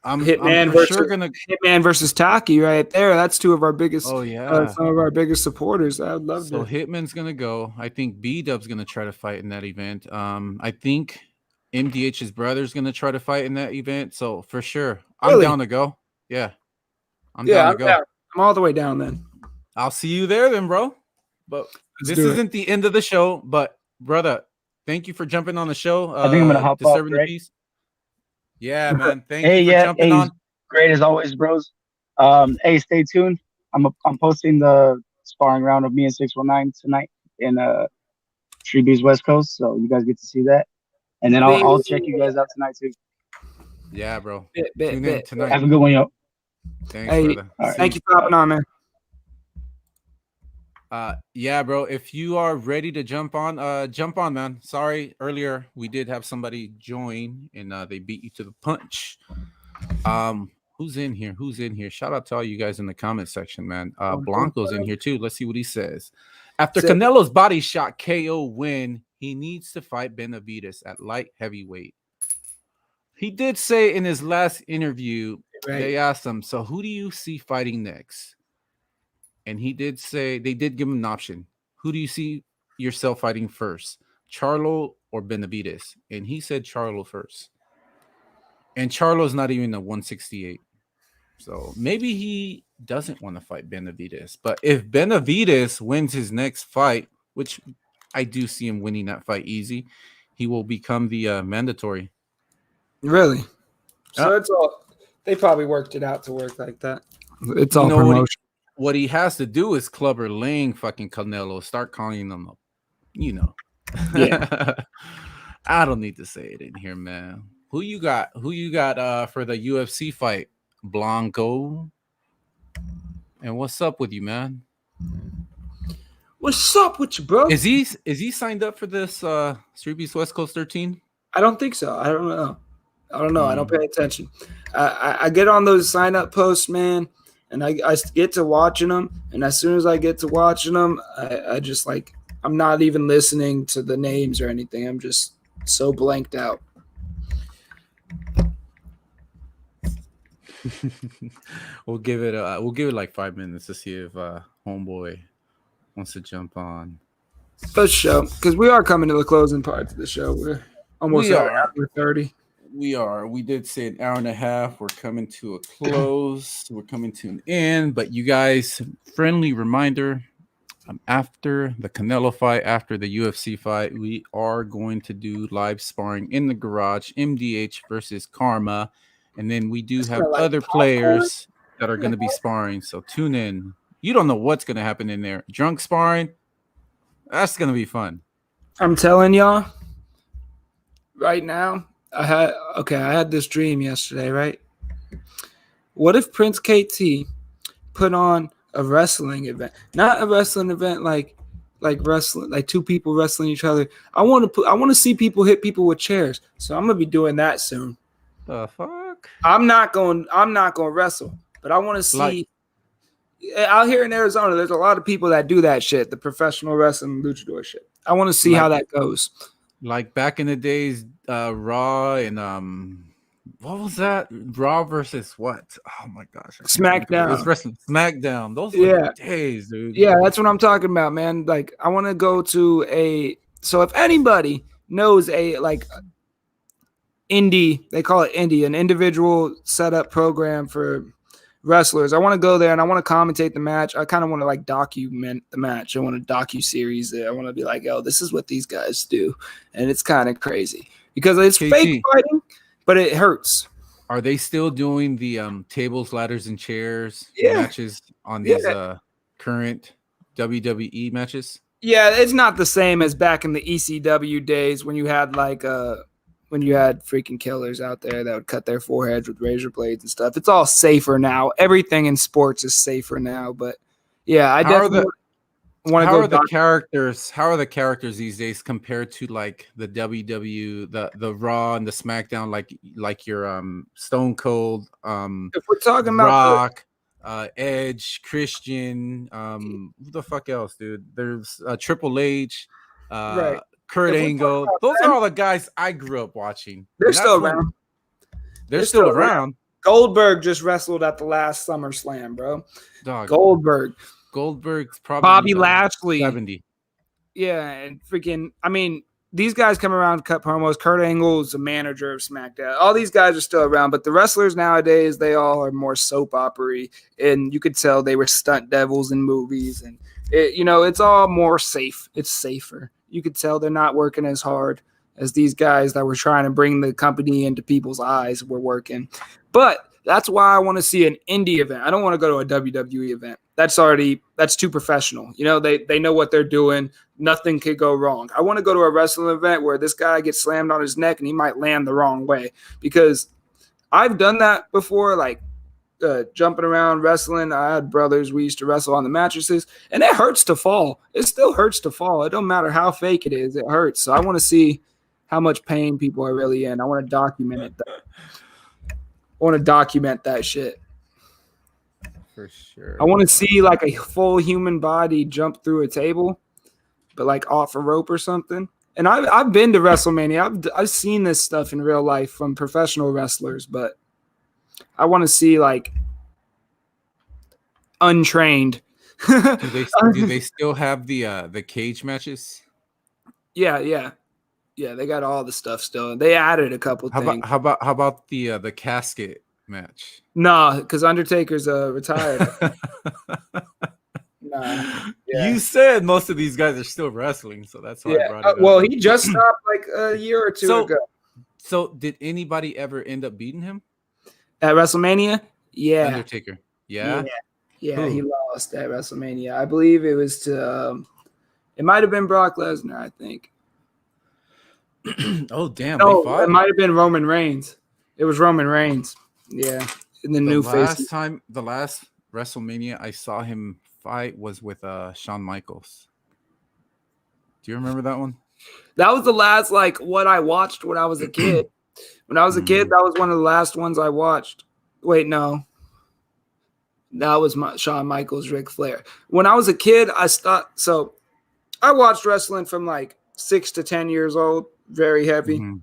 Hitman versus Taki right there. That's 2 of our biggest. Oh yeah, some of our biggest supporters. I would love to. So Hitman's gonna go. I think B-Dub's gonna try to fight in that event. I think MDH's brother's gonna try to fight in that event. So for sure, I'm down to go. Yeah, I'm down to go. Down. I'm all the way down then. I'll see you there then, bro. But this isn't the end of the show. But brother, thank you for jumping on the show. I think I'm gonna hop off. The peace. Yeah, man. Thank you for jumping on. Great as always, bros. Hey, stay tuned. I'm posting the sparring round of me and 619 tonight in Tree Bees West Coast, so you guys get to see that. And then I'll check you guys out tonight tune Yeah, bro. Tune in tonight. Have a good one, yo. Thanks, brother. Right. Thank you for hopping on, man. Yeah, bro. If you are ready to jump on, man. Sorry, earlier we did have somebody join and they beat you to the punch. Who's in here? Shout out to all you guys in the comment section, man. Blanco's in here too. Let's see what he says. After Canelo's body shot KO win, he needs to fight Benavidez at light heavyweight. He did say in his last interview, they asked him, so who do you see fighting next? And he did say, they did give him an option. Who do you see yourself fighting first? Charlo or Benavidez? And he said Charlo first. And Charlo's not even a 168. So maybe he doesn't want to fight Benavidez. But if Benavidez wins his next fight, which I do see him winning that fight easy, he will become the mandatory. Really? So it's all, they probably worked it out to work like that. It's all promotion. What he has to do is Clubber Lang fucking Canelo. Start calling them up. You know. Yeah. I don't need to say it in here, man. Who you got for the UFC fight? Blanco. And what's up with you, man? What's up with you, bro? Is he signed up for this Street Beast West Coast 13? I don't think so. I don't know. I don't pay attention. I get on those sign up posts, man, and I get to watching them. And as soon as I get to watching them, I just like, I'm not even listening to the names or anything. I'm just so blanked out. We'll give it like 5 minutes to see if homeboy wants to jump on. For sure, because we are coming to the closing parts of the show. We're almost at hour 30. We are. We did say an hour and a half. We're coming to a close. We're coming to an end. But you guys, friendly reminder, after the Canelo fight, after the UFC fight, we are going to do live sparring in the garage, MDH versus Karma. And then we do have other players that are going to be sparring. So tune in. You don't know what's gonna happen in there. Drunk sparring, that's gonna be fun. I'm telling y'all right now. I had this dream yesterday, right? What if Prince KT put on a wrestling event? Not a wrestling event like wrestling, like two people wrestling each other. I want to see people hit people with chairs. So I'm gonna be doing that soon. The fuck? I'm not going to wrestle, but I want to see. Out here in Arizona, there's a lot of people that do that shit, the professional wrestling luchador shit. I want to see how that goes. Like back in the days, Raw and what was that? Raw versus what? Oh my gosh, SmackDown. It was wrestling. SmackDown. Those were the days, dude. Yeah, that's what I'm talking about, man. Like, I want to go to a. So if anybody knows a like indie, they call it indie, an individual setup program for wrestlers. I want to go there and I want to commentate the match. I kind of want to like document the match. I want a docu-series there. I want to be like, oh, this is what these guys do. And it's kind of crazy because it's fake fighting, but it hurts. Are they still doing the tables, ladders, and chairs matches on these current WWE matches? Yeah, it's not the same as back in the ECW days when you had like when you had freaking killers out there that would cut their foreheads with razor blades and stuff. It's all safer now. Everything in sports is safer now. But yeah, I definitely want to go. How are the characters these days compared to like the the Raw and the SmackDown, like your Stone Cold, if we're talking about Rock, Edge, Christian, who the fuck else, dude? There's Triple H, right. Kurt Angle. Those are all the guys I grew up watching. They're still around. They're still around. Goldberg just wrestled at the last SummerSlam, bro. Dog. Goldberg's probably Bobby Lashley. 70. Yeah, and freaking, I mean, these guys come around to cut promos. Kurt Angle is the manager of SmackDown. All these guys are still around, but the wrestlers nowadays, they all are more soap opera-y, and you could tell they were stunt devils in movies, and it's all more safe. It's safer. You could tell they're not working as hard as these guys that were trying to bring the company into people's eyes were working. But that's why I want to see an indie event. I don't want to go to a WWE event. That's too professional. They know what they're doing. Nothing could go wrong. I want to go to a wrestling event where this guy gets slammed on his neck and he might land the wrong way, because I've done that before, like jumping around wrestling. I had brothers. We used to wrestle on the mattresses, and it hurts to fall. It still hurts to fall. It don't matter how fake it is. It hurts. So I want to see how much pain people are really in. I want to document it. I want to document that shit. For sure. I want to see like a full human body jump through a table, but like off a rope or something. And I've been to WrestleMania. I've seen this stuff in real life from professional wrestlers, but I want to see like untrained. Do they still have the cage matches? Yeah. They got all the stuff still. They added a couple things. How about the casket match? No, because Undertaker's retired. Nah. Yeah. You said most of these guys are still wrestling, so that's why I brought it up. Well, he just stopped like a year or two ago. So did anybody ever end up beating him at WrestleMania? Yeah, Undertaker. Yeah. He lost at WrestleMania. I believe it was to. It might have been Brock Lesnar. I think. Oh damn! No, it might have been Roman Reigns. It was Roman Reigns. Yeah, in the new face. The last WrestleMania I saw him fight was with Shawn Michaels. Do you remember that one? That was the last what I watched when I was a kid. When I was a kid, that was one of the last ones I watched. Wait, no. That was Shawn Michaels, Ric Flair. When I was a kid, so I watched wrestling from 6 to 10 years old, very heavy. Mm-hmm.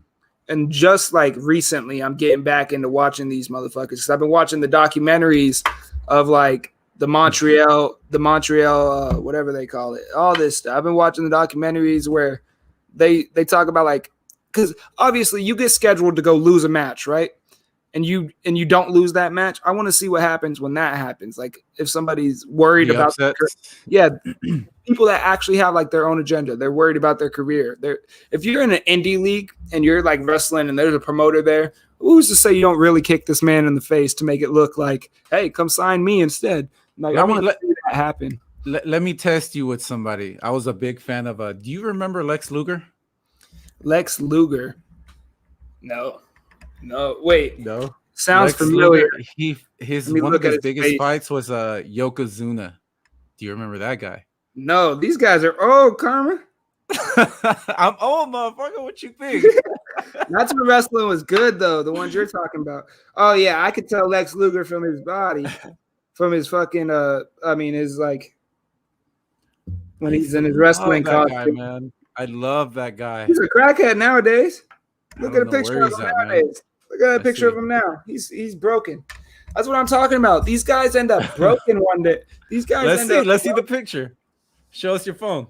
And just recently, I'm getting back into watching these motherfuckers. 'Cause I've been watching the documentaries of the Montreal, whatever they call it, all this stuff. I've been watching the documentaries where they talk about because obviously you get scheduled to go lose a match, right? And you don't lose that match. I want to see what happens when that happens. If somebody's worried about people that actually have their own agenda, they're worried about their career. If you're in an indie league and you're wrestling and there's a promoter there, who's to say you don't really kick this man in the face to make it look like, hey, come sign me instead? I want to see that happen. Let me test you with somebody. I was a big fan of. Do you remember Lex Luger? Lex Luger. No. Wait. No. Sounds Lex familiar. Luger, his Let me one look of at his his biggest face. fights was Yokozuna. Do you remember that guy? No, these guys are old, Karma. I'm old, motherfucker. What you think? That's when wrestling was good, though. The ones you're talking about. Oh yeah, I could tell Lex Luger from his body, from his fucking. His like when he's in his wrestling that guy, costume. man. I love that guy. He's a crackhead nowadays. Look at a don't know picture where of he's him at, man. nowadays. Look at a picture of him now. He's broken. That's what I'm talking about. These guys end up broken one day. These guys Let's see the picture. Show us your phone.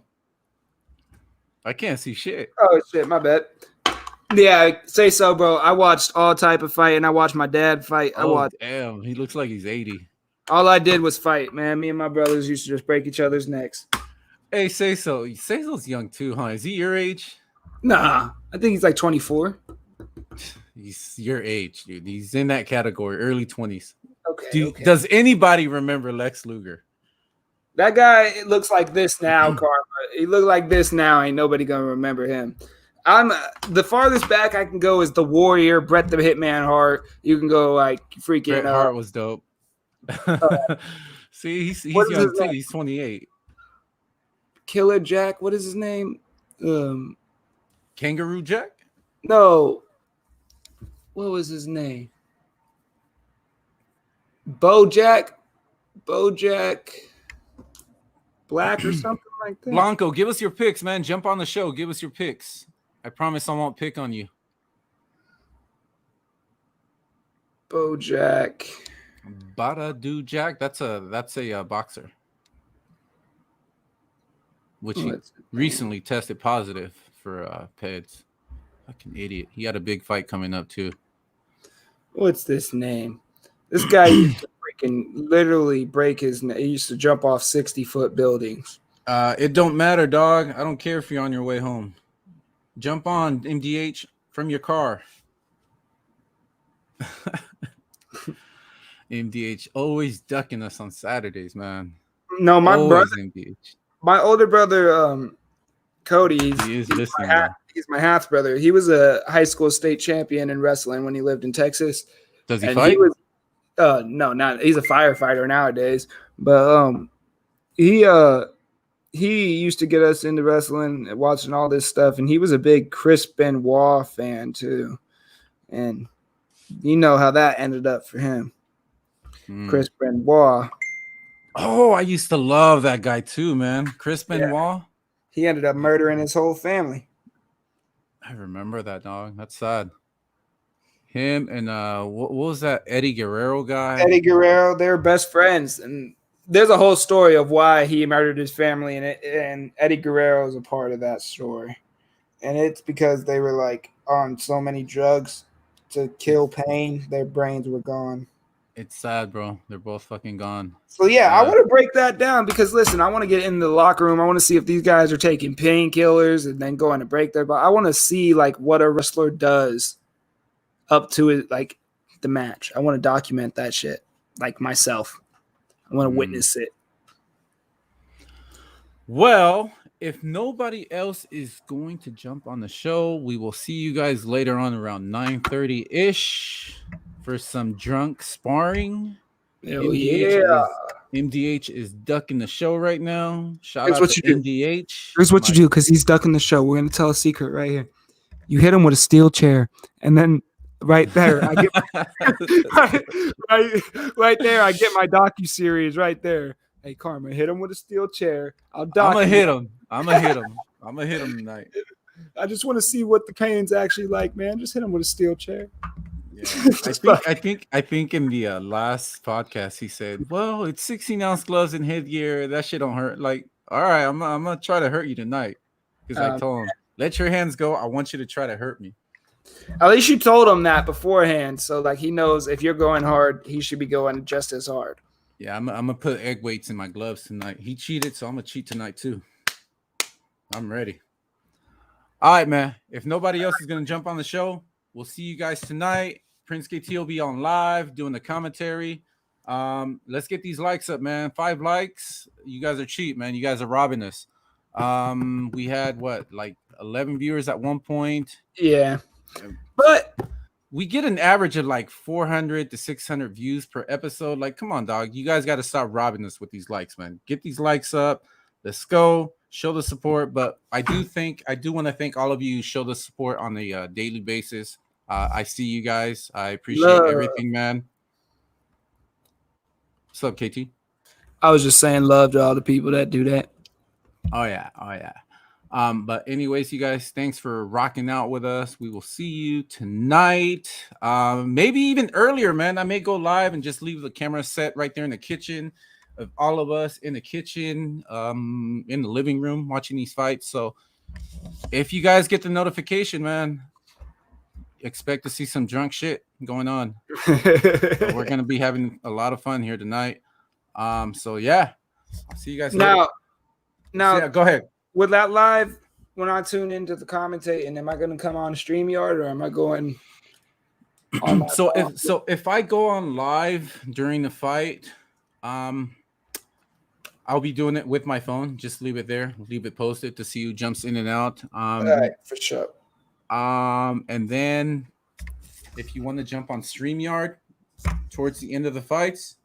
I can't see shit. Oh shit, my bad. Yeah, say so, bro. I watched all type of fight, and I watched my dad fight. Damn, he looks like he's 80. All I did was fight, man. Me and my brothers used to just break each other's necks. Hey, say so. Say so's young too, huh? Is he your age? Nah, I think he's like 24. He's your age, dude. He's in that category, early 20s. Okay. Does anybody remember Lex Luger? That guy looks like this now, Karma. He look like this now. Ain't nobody gonna remember him. I'm the farthest back I can go is the Warrior, Bret the Hitman Hart. You can go like freaking. Bret Hart was dope. See, he's young too. He's 28. Killer Jack. What is his name? Kangaroo Jack? No. What was his name? Bojack Black or something like that. Blanco, give us your picks, man. Jump on the show. Give us your picks. I promise I won't pick on you. Bojack. Bada Jack. That's a boxer. Which he recently tested positive for PEDs. Fucking idiot. He had a big fight coming up too. What's this name? This guy used to freaking literally break his neck. He used to jump off 60-foot buildings. It don't matter, dog. I don't care if you're on your way home. Jump on MDH from your car. MDH always ducking us on Saturdays, man. No, my always brother, MDH. my older brother, Cody, he's my half brother. He was a high school state champion in wrestling when he lived in Texas. Does he fight? No, not. He's a firefighter nowadays. But he used to get us into wrestling and watching all this stuff, and he was a big Chris Benoit fan too. And you know how that ended up for him. Chris Benoit. Oh, I used to love that guy too, man. Chris Benoit. Yeah. He ended up murdering his whole family. I remember that, dog. That's sad. Him and what was that Eddie Guerrero guy? Eddie Guerrero, they were best friends, and there's a whole story of why he murdered his family, and Eddie Guerrero is a part of that story. And it's because they were like on so many drugs to kill pain, their brains were gone. It's sad, bro. They're both fucking gone. So yeah, I want to break that down because listen, I want to get in the locker room. I want to see if these guys are taking painkillers and then going to break their body. I want to see like what a wrestler does up to it, like the match. I want to document that shit, like myself. I want to witness it. Well, if nobody else is going to jump on the show, we will see you guys later on around 9:30-ish for some drunk sparring. MDH is ducking the show right now. Shout out to MDH. Here's what you do because he's ducking the show. We're going to tell a secret right here. You hit him with a steel chair, and then right there, I get right there, I get my docu-series right there. Hey, Karma, hit him with a steel chair. I'm gonna hit him. I'm gonna hit him tonight. I just want to see what the pain's actually like, man. Just hit him with a steel chair. Yeah. I think in the last podcast he said, "Well, it's 16-ounce gloves and headgear. That shit don't hurt." Like, all right, I'm gonna try to hurt you tonight because I told him, "Let your hands go. I want you to try to hurt me." At least you told him that beforehand, so like he knows if you're going hard, he should be going just as hard. Yeah, I'm gonna put egg weights in my gloves tonight. He cheated, so I'm gonna cheat tonight too. I'm ready. All right, man. If nobody else is gonna jump on the show, we'll see you guys tonight. Prince KT will be on live doing the commentary. Let's get these likes up, man. 5 likes. You guys are cheap, man. You guys are robbing us. We had like 11 viewers at one point. Yeah, but we get an average of like 400 to 600 views per episode. Like, come on, dog. You guys got to stop robbing us with these likes, man. Get these likes up. Let's go. Show the support. But I do want to thank all of you who show the support on a daily basis. I see you guys. I appreciate everything, man. What's up, KT? I was just saying love to all the people that do that. Oh yeah. But anyways, you guys, thanks for rocking out with us. We will see you tonight. Maybe even earlier, man. I may go live and just leave the camera set right there in the kitchen of all of us in the kitchen, in the living room watching these fights. So if you guys get the notification, man, expect to see some drunk shit going on. So we're gonna be having a lot of fun here tonight. So yeah, I'll see you guys later. Now, yeah, go ahead. With that live, when I tune into the commentating, am I going to come on StreamYard or am I going on my phone? if I go on live during the fight, I'll be doing it with my phone. Just leave it there, leave it posted to see who jumps in and out. All right, for sure. And then if you want to jump on StreamYard towards the end of the fights,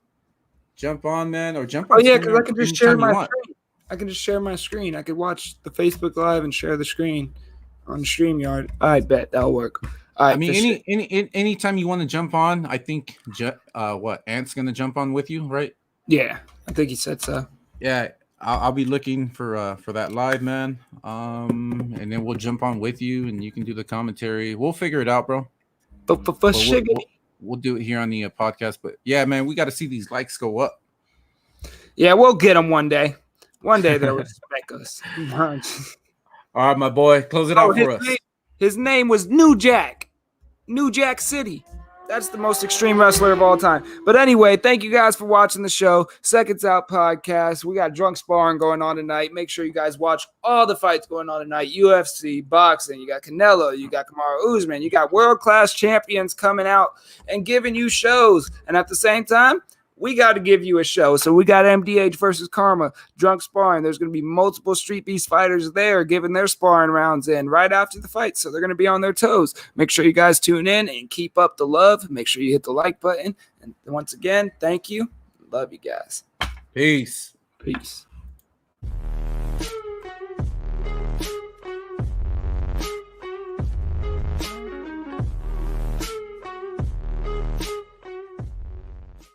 jump on, man, or jump on. Oh yeah, because I can just share my screen. I can just share my screen. I could watch the Facebook Live and share the screen on StreamYard. I bet that'll work. All right, I mean, anytime you want to jump on, I think Ant's gonna jump on with you, right? Yeah, I think he said so. Yeah, I'll be looking for that live, man. And then we'll jump on with you, and you can do the commentary. We'll figure it out, bro. We'll do it here on the podcast. But yeah, man, we got to see these likes go up. Yeah, we'll get them one day. One day they'll respect us. All right, my boy, close it out for us. His name was New Jack City. That's the most extreme wrestler of all time. But anyway, thank you guys for watching the show. Seconds Out Podcast. We got drunk sparring going on tonight. Make sure you guys watch all the fights going on tonight. UFC, boxing. You got Canelo. You got Kamaru Usman. You got world-class champions coming out and giving you shows. And at the same time, we got to give you a show. So we got MDH versus Karma, drunk sparring. There's going to be multiple Street Beast fighters there giving their sparring rounds in right after the fight. So they're going to be on their toes. Make sure you guys tune in and keep up the love. Make sure you hit the like button. And once again, thank you. Love you guys. Peace. Peace.